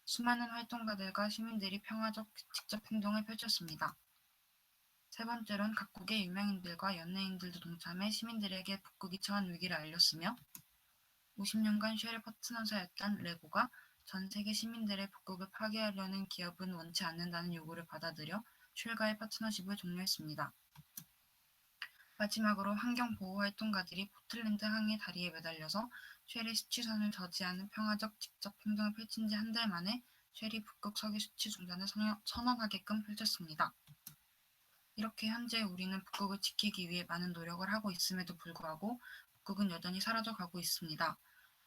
수많은 활동가들과 시민들이 평화적 직접 행동을 펼쳤습니다. 세 번째론 각국의 유명인들과 연예인들도 동참해 시민들에게 북극이 처한 위기를 알렸으며 50년간 쉘의 파트너사였던 레고가 전 세계 시민들의 북극을 파괴하려는 기업은 원치 않는다는 요구를 받아들여 쉘과의 파트너십을 종료했습니다. 마지막으로 환경보호활동가들이 포틀랜드 항해 다리에 매달려서 쉘의 수치선을 저지하는 평화적 직접 행동을 펼친 지 한 달 만에 쉘이 북극 석유 수치 중단을 선언하게끔 펼쳤습니다. 이렇게 현재 우리는 북극을 지키기 위해 많은 노력을 하고 있음에도 불구하고 북극은 여전히 사라져가고 있습니다.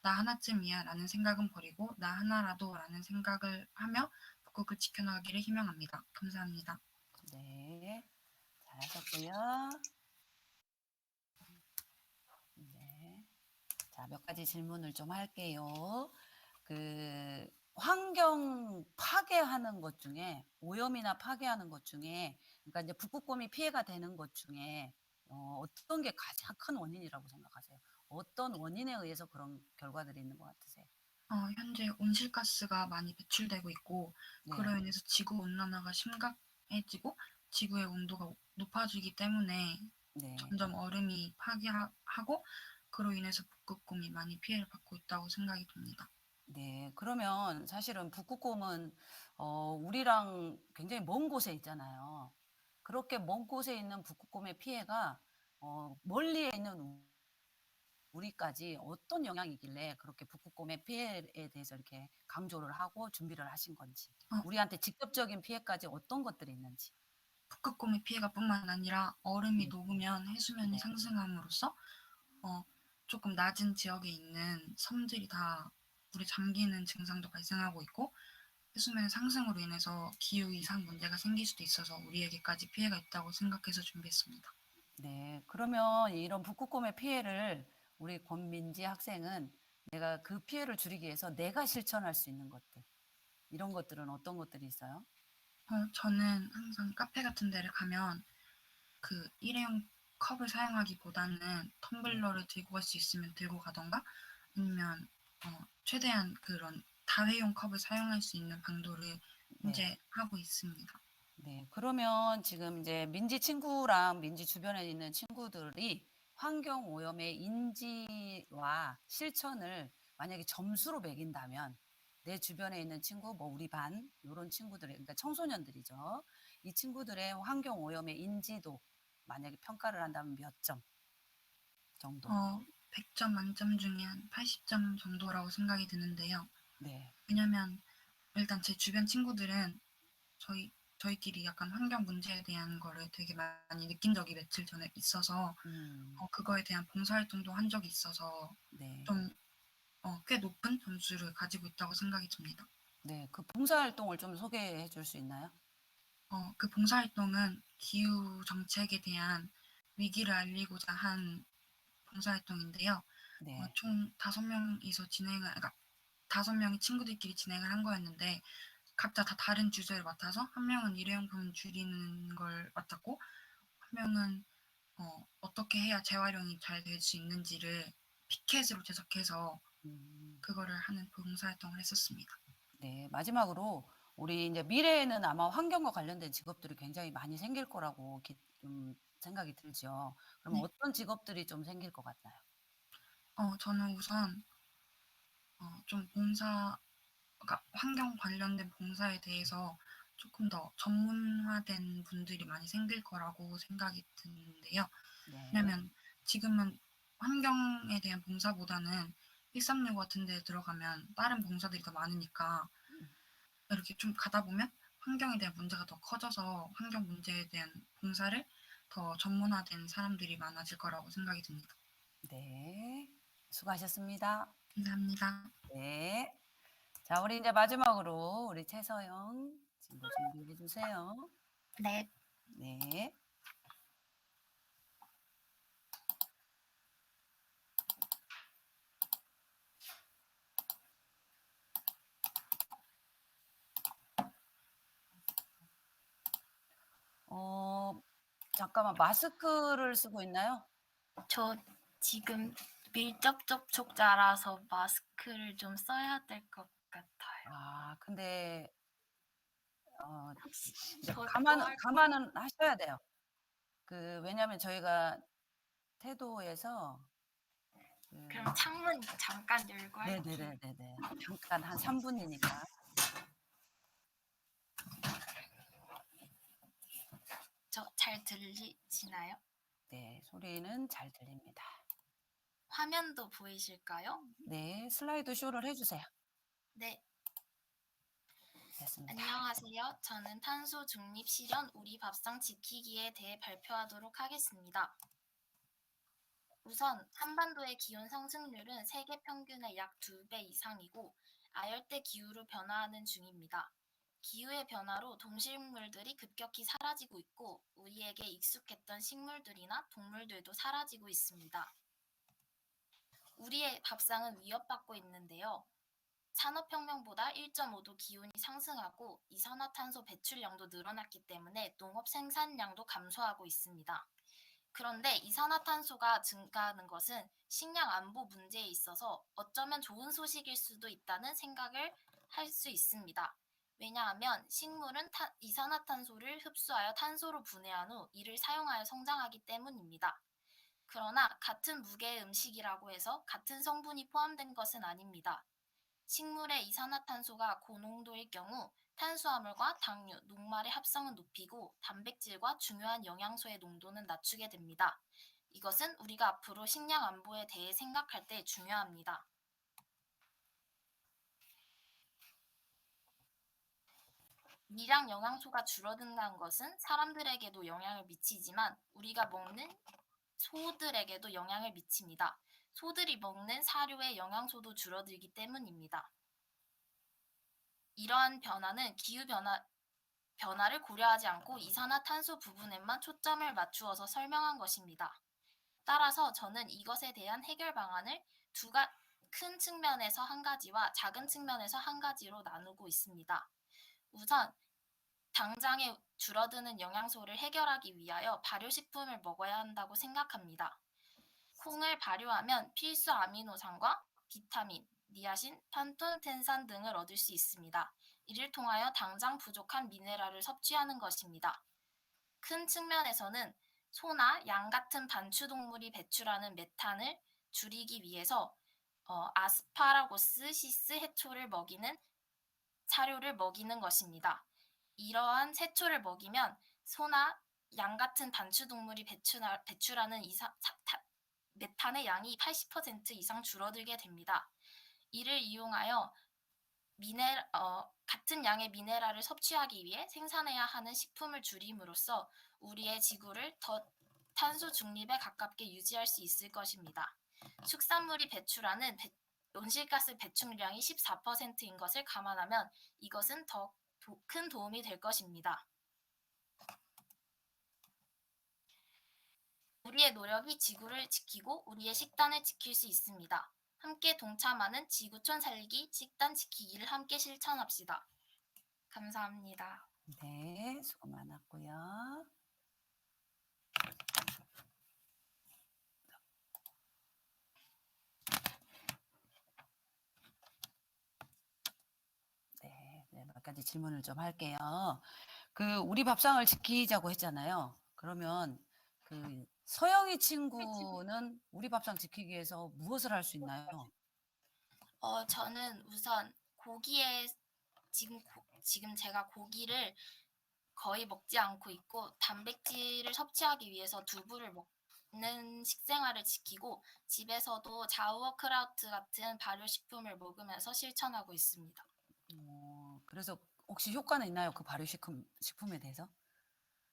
나 하나쯤이야 라는 생각은 버리고 나 하나라도 라는 생각을 하며 북극을 지켜나가기를 희망합니다. 감사합니다.
네. 잘하셨고요. 네. 자, 몇 가지 질문을 좀 할게요. 그 환경 파괴하는 것 중에 오염이나 파괴하는 것 중에 그러니까 이제 북극곰이 피해가 되는 것 중에 어떤 게 가장 큰 원인이라고 생각하세요? 어떤 원인에 의해서 그런 결과들이 있는 것 같으세요?
현재 온실가스가 많이 배출되고 있고
네.
그로 인해서 지구 온난화가 심각해지고 지구의 온도가 높아지기 때문에
네.
점점 얼음이 파괴하고 그로 인해서 북극곰이 많이 피해를 받고 있다고 생각이 듭니다.
네. 그러면 사실은 북극곰은 우리랑 굉장히 먼 곳에 있잖아요. 그렇게 먼 곳에 있는 북극곰의 피해가 멀리에 있는 우리까지 어떤 영향이길래 그렇게 북극곰의 피해에 대해서 이렇게 강조를 하고 준비를 하신 건지,
어.
우리한테 직접적인 피해까지 어떤 것들이 있는지.
북극곰의 피해가 뿐만 아니라 얼음이
네.
녹으면 해수면이
네.
상승함으로써 조금 낮은 지역에 있는 섬들이 다 물에 잠기는 증상도 발생하고 있고 해수면 상승으로 인해서 기후 이상 문제가 생길 수도 있어서 우리에게까지 피해가 있다고 생각해서 준비했습니다.
네. 그러면 이런 북극곰의 피해를 우리 권민지 학생은 내가 그 피해를 줄이기 위해서 내가 실천할 수 있는 것들, 이런 것들은 어떤 것들이 있어요?
저는 항상 카페 같은 데를 가면 그 일회용 컵을 사용하기보다는 텀블러를 들고 갈 수 있으면 들고 가던가 아니면 최대한 그런 다회용 컵을 사용할 수 있는 방도를
네.
이제 하고 있습니다.
네. 그러면 지금 이제 민지 친구랑 민지 주변에 있는 친구들이 환경 오염의 인지와 실천을 만약에 점수로 매긴다면 내 주변에 있는 친구, 뭐 우리 반 요런 친구들, 그러니까 청소년들이죠. 이 친구들의 환경 오염의 인지도 만약에 평가를 한다면 몇 점 정도?
100점 만점 중에 한 80점 정도라고 생각이 드는데요.
네.
왜냐면 일단 제 주변 친구들은 저희끼리 약간 환경 문제에 대한 거를 되게 많이 느낀 적이 며칠 전에 있어서 그거에 대한 봉사활동도 한 적이 있어서
네.
좀 꽤 높은 점수를 가지고 있다고 생각이 듭니다.
네. 그 봉사활동을 좀 소개해 줄 수 있나요?
그 봉사활동은 기후 정책에 대한 위기를 알리고자 한 봉사활동인데요.
네.
총 5명이서 그러니까 5명의 친구들끼리 진행을 한 거였는데 각자 다 다른 주제를 맡아서 한 명은 일회용품 줄이는 걸 맡았고 한 명은 어떻게 해야 재활용이 잘 될 수 있는지를 피켓으로 제작해서 그거를 하는 봉사활동을 했었습니다.
네. 마지막으로 우리 이제 미래에는 아마 환경과 관련된 직업들이 굉장히 많이 생길 거라고 좀 생각이 들죠. 그럼
네.
어떤 직업들이 좀 생길 것 같나요?
저는 우선 좀 그러니까 환경 관련된 봉사에 대해서 조금 더 전문화된 분들이 많이 생길 거라고 생각이 드는데요.
네.
왜냐면 지금은 환경에 대한 봉사보다는 136 같은 데 들어가면 다른 봉사들이 더 많으니까 이렇게 좀 가다 보면 환경에 대한 문제가 더 커져서 환경 문제에 대한 봉사를 더 전문화된 사람들이 많아질 거라고 생각이 듭니다.
네. 수고하셨습니다.
감사합니다.
네. 자, 우리 이제 마지막으로 우리 최서영 친구 준비해 주세요.
네.
네. 잠깐만, 마스크를 쓰고 있나요?
저 지금 밀접 접촉자라서 마스크를 좀 써야 될 것 같아요.
근데
혹시
이제
저
감안은 하셔야 돼요. 왜냐하면 저희가 태도에서
그럼 창문 잠깐 열고 할게요.
네네네네네. 잠깐 한 3분이니까.
저 잘 들리시나요?
네, 소리는 잘 들립니다.
화면도 보이실까요?
네, 슬라이드 쇼를 해주세요.
네.
됐습니다.
안녕하세요. 저는 탄소 중립 실현 우리 밥상 지키기에 대해 발표하도록 하겠습니다. 우선 한반도의 기온 상승률은 세계 평균의 약 2배 이상이고 아열대 기후로 변화하는 중입니다. 기후의 변화로 동식물들이 급격히 사라지고 있고 우리에게 익숙했던 식물들이나 동물들도 사라지고 있습니다. 우리의 밥상은 위협받고 있는데요. 산업혁명보다 1.5도 기온이 상승하고 이산화탄소 배출량도 늘어났기 때문에 농업 생산량도 감소하고 있습니다. 그런데 이산화탄소가 증가하는 것은 식량 안보 문제에 있어서 어쩌면 좋은 소식일 수도 있다는 생각을 할 수 있습니다. 왜냐하면 식물은 이산화탄소를 흡수하여 탄소로 분해한 후 이를 사용하여 성장하기 때문입니다. 그러나 같은 무게의 음식이라고 해서 같은 성분이 포함된 것은 아닙니다. 식물의 이산화탄소가 고농도일 경우 탄수화물과 당류, 녹말의 합성은 높이고 단백질과 중요한 영양소의 농도는 낮추게 됩니다. 이것은 우리가 앞으로 식량 안보에 대해 생각할 때 중요합니다. 미량 영양소가 줄어든다는 것은 사람들에게도 영향을 미치지만 우리가 먹는 소들에게도 영향을 미칩니다. 소들이 먹는 사료의 영양소도 줄어들기 때문입니다. 이러한 변화는 기후 변화를 고려하지 않고 이산화탄소 부분에만 초점을 맞추어서 설명한 것입니다. 따라서 저는 이것에 대한 해결 방안을 큰 측면에서 한 가지와 작은 측면에서 한 가지로 나누고 있습니다. 우선 당장에 줄어드는 영양소를 해결하기 위하여 발효식품을 먹어야 한다고 생각합니다. 콩을 발효하면 필수 아미노산과 비타민, 니아신, 판토텐산 등을 얻을 수 있습니다. 이를 통하여 당장 부족한 미네랄을 섭취하는 것입니다. 큰 측면에서는 소나 양 같은 반추동물이 배출하는 메탄을 줄이기 위해서 아스파라거스 시스 해초를 먹이는 사료를 먹이는 것입니다. 이러한 해초를 먹이면 소나 양 같은 반추동물이 배출하는 메탄의 양이 80% 이상 줄어들게 됩니다. 이를 이용하여 같은 양의 미네랄을 섭취하기 위해 생산해야 하는 식품을 줄임으로써 우리의 지구를 더 탄소 중립에 가깝게 유지할 수 있을 것입니다. 축산물이 배출하는 온실가스 배출량이 14%인 것을 감안하면 이것은 더 큰 도움이 될 것입니다. 우리의 노력이 지구를 지키고 우리의 식단을 지킬 수 있습니다. 함께 동참하는 지구촌 살리기, 식단 지키기를 함께 실천합시다. 감사합니다.
네, 수고 많았고요. 네, 몇 가지 질문을 좀 할게요. 우리 밥상을 지키자고 했잖아요. 그러면 서영이 친구는 우리 밥상 지키기 위해서 무엇을 할 수 있나요?
저는 우선 지금 제가 고기를 거의 먹지 않고 있고 단백질을 섭취하기 위해서 두부를 먹는 식생활을 지키고 집에서도 자우어크라우트 같은 발효식품을 먹으면서 실천하고 있습니다.
그래서 혹시 효과는 있나요? 그 발효식품에 대해서?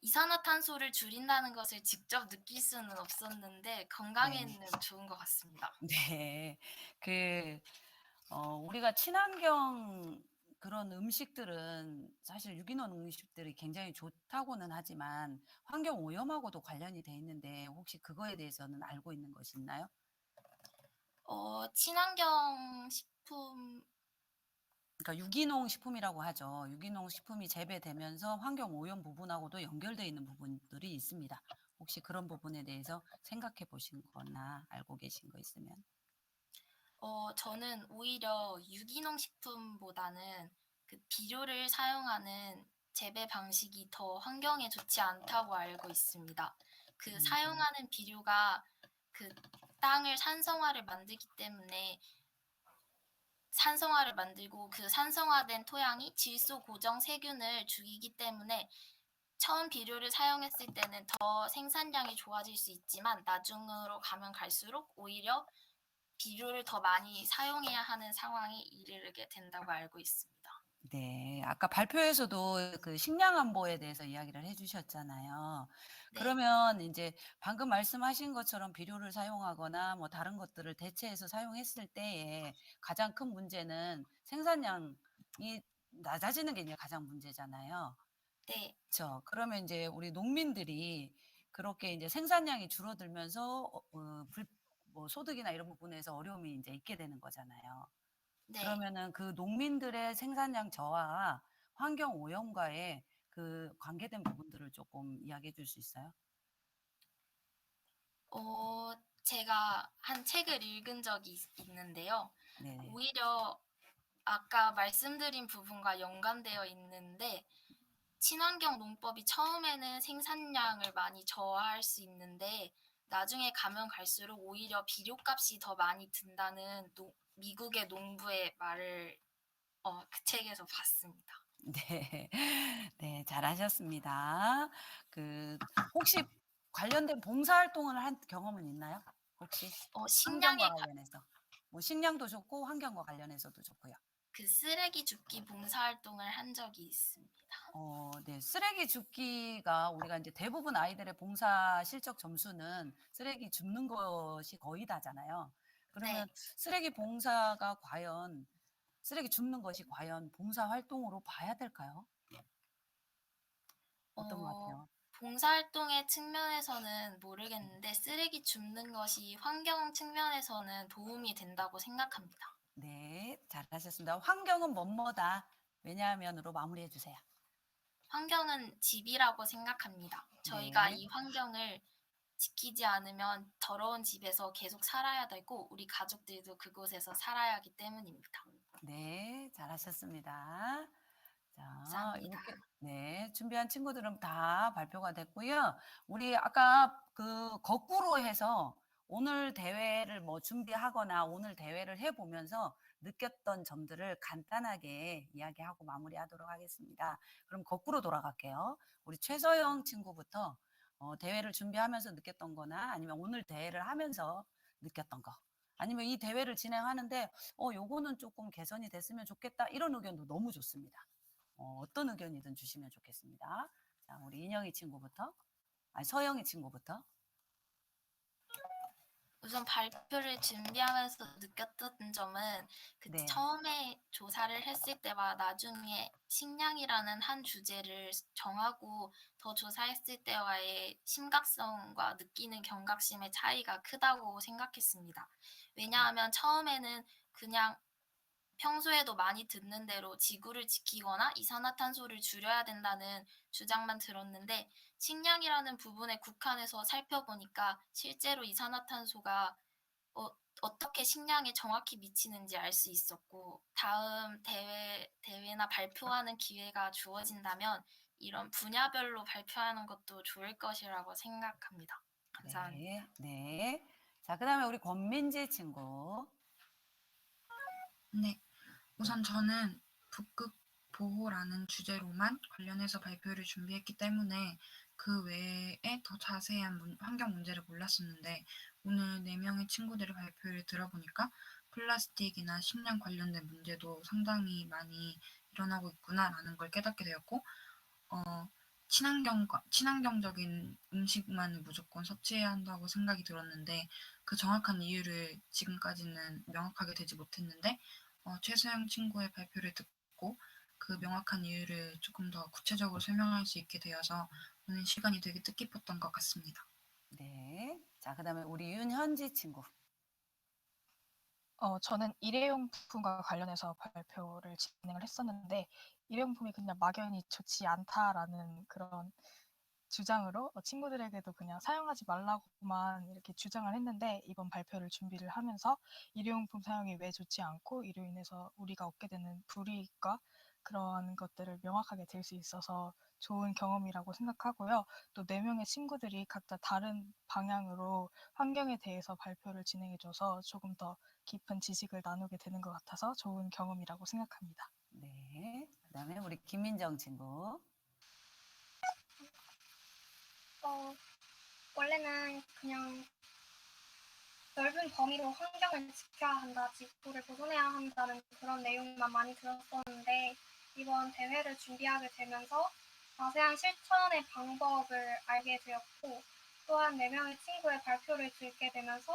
이산화탄소를 줄인다는 것을 직접 느낄 수는 없었는데 건강에는 좋은 것 같습니다.
네. 우리가 친환경 그런 음식들은 사실 유기농 음식들이 굉장히 좋다고는 하지만 환경 오염하고도 관련이 돼 있는데 혹시 그거에 대해서는 알고 있는 것이 있나요?
친환경 식품
그러니까 유기농 식품이라고 하죠. 유기농 식품이 재배되면서 환경 오염 부분하고도 연결되어 있는 부분들이 있습니다. 혹시 그런 부분에 대해서 생각해 보신 거나 알고 계신 거 있으면?
저는 오히려 유기농 식품보다는 그 비료를 사용하는 재배 방식이 더 환경에 좋지 않다고 알고 있습니다. 사용하는 비료가 그 땅을 산성화를 만들기 때문에 산성화를 만들고 그 산성화된 토양이 질소 고정 세균을 죽이기 때문에 처음 비료를 사용했을 때는 더 생산량이 좋아질 수 있지만 나중으로 가면 갈수록 오히려 비료를 더 많이 사용해야 하는 상황에 이르게 된다고 알고 있습니다.
네, 아까 발표에서도 그 식량 안보에 대해서 이야기를 해주셨잖아요.
네.
그러면 이제 방금 말씀하신 것처럼 비료를 사용하거나 뭐 다른 것들을 대체해서 사용했을 때에 가장 큰 문제는 생산량이 낮아지는 게 이제 가장 문제잖아요.
네.
그쵸. 그러면 이제 우리 농민들이 그렇게 이제 생산량이 줄어들면서 뭐 소득이나 이런 부분에서 어려움이 이제 있게 되는 거잖아요.
네.
그러면은 그 농민들의 생산량 저하와 환경 오염과의 그 관계된 부분들을 조금 이야기해 줄 수 있어요?
제가 한 책을 읽은 적이 있는데요.
네네.
오히려 아까 말씀드린 부분과 연관되어 있는데 친환경 농법이 처음에는 생산량을 많이 저하할 수 있는데 나중에 가면 갈수록 오히려 비료값이 더 많이 든다는 미국의 농부의 말을 그 책에서 봤습니다.
네. 네, 잘하셨습니다. 혹시 관련된 봉사활동을 한 경험은 있나요? 혹시? 환경과
식량의
관련해서. 뭐 식량도 좋고 환경과 관련해서도 좋고요.
그 쓰레기 줍기 봉사활동을 한 적이 있습니다.
네. 쓰레기 줍기가 우리가 이제 대부분 아이들의 봉사 실적 점수는 쓰레기 줍는 것이 거의 다잖아요.
네.
그러면 쓰레기 줍는 것이 과연 봉사 활동으로 봐야 될까요? 어떤 것
어,
같아요?
봉사활동의 측면에서는 모르겠는데 쓰레기 줍는 것이 환경 측면에서는 도움이 된다고 생각합니다.
네, 잘하셨습니다. 환경은 뭐뭐다. 왜냐하면으로 마무리해 주세요.
환경은 집이라고 생각합니다. 저희가
네.
이 환경을 지키지 않으면 더러운 집에서 계속 살아야 되고 우리 가족들도 그곳에서 살아야 하기 때문입니다.
네, 잘하셨습니다. 자,
감사합니다.
이렇게 네, 준비한 친구들은 다 발표가 됐고요. 우리 아까 그 거꾸로 해서 오늘 대회를 뭐 준비하거나 오늘 대회를 해 보면서 느꼈던 점들을 간단하게 이야기하고 마무리하도록 하겠습니다. 그럼 거꾸로 돌아갈게요. 우리 최서영 친구부터 대회를 준비하면서 느꼈던 거나 아니면 오늘 대회를 하면서 느꼈던 거. 아니면 이 대회를 진행하는데 요거는 조금 개선이 됐으면 좋겠다. 이런 의견도 너무 좋습니다. 어떤 의견이든 주시면 좋겠습니다. 자, 우리 인영이 친구부터. 서영이 친구부터.
우선 발표를 준비하면서 느꼈던 점은
네.
처음에 조사를 했을 때와 나중에 식량이라는 한 주제를 정하고 더 조사했을 때와의 심각성과 느끼는 경각심의 차이가 크다고 생각했습니다. 왜냐하면 처음에는 그냥 평소에도 많이 듣는 대로 지구를 지키거나 이산화탄소를 줄여야 된다는 주장만 들었는데 식량이라는 부분에 국한해서 살펴보니까 실제로 이산화탄소가 어떻게 식량에 정확히 미치는지 알 수 있었고 다음 대회나 발표하는 기회가 주어진다면 이런 분야별로 발표하는 것도 좋을 것이라고 생각합니다. 감사합니다.
네. 네. 자, 그다음에 우리 권민지 친구.
네. 우선 저는 북극 보호라는 주제로만 관련해서 발표를 준비했기 때문에 그 외에 더 자세한 환경 문제를 몰랐었는데 오늘 4명의 친구들의 발표를 들어보니까 플라스틱이나 식량 관련된 문제도 상당히 많이 일어나고 있구나라는 걸 깨닫게 되었고 친환경적인 음식만을 무조건 섭취해야 한다고 생각이 들었는데 그 정확한 이유를 지금까지는 명확하게 되지 못했는데 최소영 친구의 발표를 듣고 그 명확한 이유를 조금 더 구체적으로 설명할 수 있게 되어서 오늘 시간이 되게 뜻깊었던 것 같습니다.
네. 자, 그다음에 우리 윤현지 친구.
저는 일회용품과 관련해서 발표를 진행을 했었는데 일회용품이 그냥 막연히 좋지 않다라는 그런 주장으로 친구들에게도 그냥 사용하지 말라고만 이렇게 주장을 했는데 이번 발표를 준비를 하면서 일회용품 사용이 왜 좋지 않고 이로 인해서 우리가 얻게 되는 불이익과 그러한 것들을 명확하게 들 수 있어서 좋은 경험이라고 생각하고요. 또 4명의 친구들이 각자 다른 방향으로 환경에 대해서 발표를 진행해줘서 조금 더 깊은 지식을 나누게 되는 것 같아서 좋은 경험이라고 생각합니다.
네. 그다음에 우리 김민정 친구.
원래는 그냥 넓은 범위로 환경을 지켜야 한다, 지구를 보존해야 한다는 그런 내용만 많이 들었었는데 이번 대회를 준비하게 되면서 자세한 실천의 방법을 알게 되었고 또한 4명의 친구의 발표를 듣게 되면서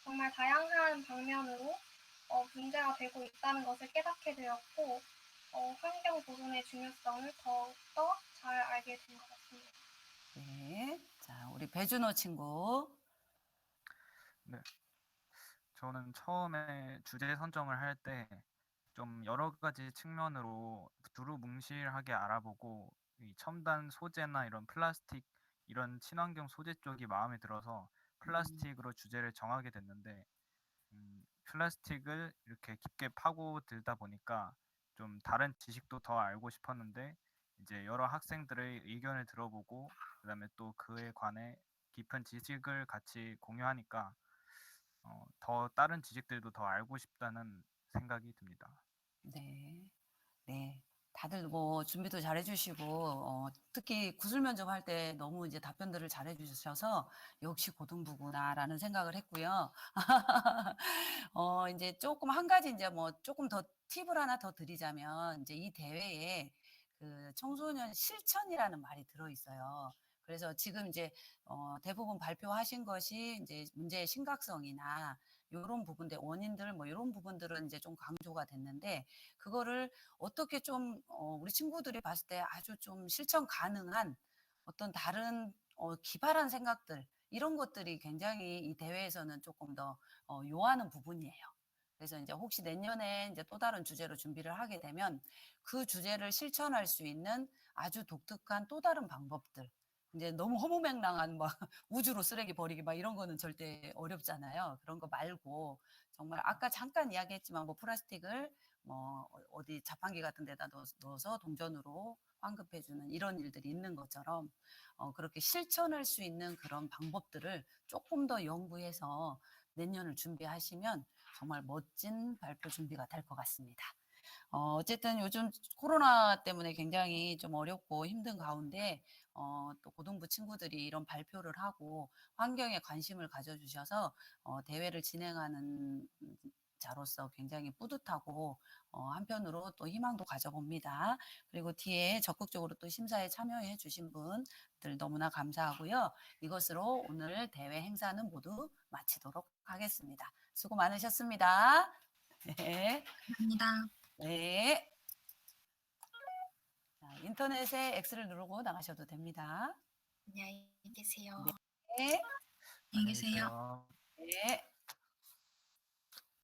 정말 다양한 방면으로 문제가 되고 있다는 것을 깨닫게 되었고 환경 보존의 중요성을 더욱더 잘 알게 된 것 같습니다.
네. 자, 우리 배준호 친구.
저는 처음에 주제 선정을 할 때 좀 여러 가지 측면으로 두루뭉실하게 알아보고 이 첨단 소재나 이런 플라스틱 이런 친환경 소재 쪽이 마음에 들어서 플라스틱으로 주제를 정하게 됐는데 플라스틱을 이렇게 깊게 파고들다 보니까 좀 다른 지식도 더 알고 싶었는데 이제 여러 학생들의 의견을 들어보고 그다음에 또 그에 관해 깊은 지식을 같이 공유하니까 더 다른 지식들도 더 알고 싶다는 생각이 듭니다.
네. 네. 다들 뭐 준비도 잘해 주시고 특히 구술 면접할 때 너무 이제 답변들을 잘해 주셔서 '역시 고등부구나.'라는 생각을 했고요. 인제 쪼끔 한 가지 인제 뭐 쪼끔 더 팁을 하나 더 드리자면 인제 이 대회에 그 청소년 실천이라는 말이 들어 있어요. 그래서 지금 이제 대부분 발표하신 것이 인제 문제의 심각성이나 요런 부분들 원인들 뭐 요런 부분들은 인제 좀 강조가 됐는데 그거를 어떻게 좀 우리 친구들이 봤을 때 아주 좀 실천 가능한 어떤 다른 기발한 생각들 이런 것들이 굉장히 이 대회에서는 조금 더 요하는 부분이에요. 그래서 인제 혹시 내년에 인제 또 다른 주제로 준비를 하게 되면 그 주제를 실천할 수 있는 아주 독특한 또 다른 방법들 인제 너무 허무맹랑한 막 우주로 쓰레기 버리기 막 이런 거는 절대 어렵잖아요. 그런 거 말고 정말 아까 잠깐 이야기했지만 뭐 플라스틱을 뭐 어디 자판기 같은 데다 넣어서 동전으로 환급해 주는 이런 일들이 있는 것처럼 그렇게 실천할 수 있는 그런 방법들을 조금 더 연구해서 내년을 준비하시면 정말 멋진 발표 준비가 될 것 같습니다. 어쨌든 요즘 코로나 때문에 굉장히 좀 어렵고 힘든 가운데 또 고등부 친구들이 이런 발표를 하고 환경에 관심을 가져주셔서 대회를 진행하는 자로서 굉장히 뿌듯하고 한편으로 또 희망도 가져봅니다. 그리고 뒤에 적극적으로 또 심사에 참여해 주신 분들 너무나 감사하고요. 이것으로 오늘 대회 행사는 모두 마치도록 하겠습니다. 수고 많으셨습니다. 네.
감사합니다.
네. 자, 인터넷에 X를 누르고 나가셔도 됩니다.
안녕히 계세요.
네.
안녕히 계세요.
계세요.
네.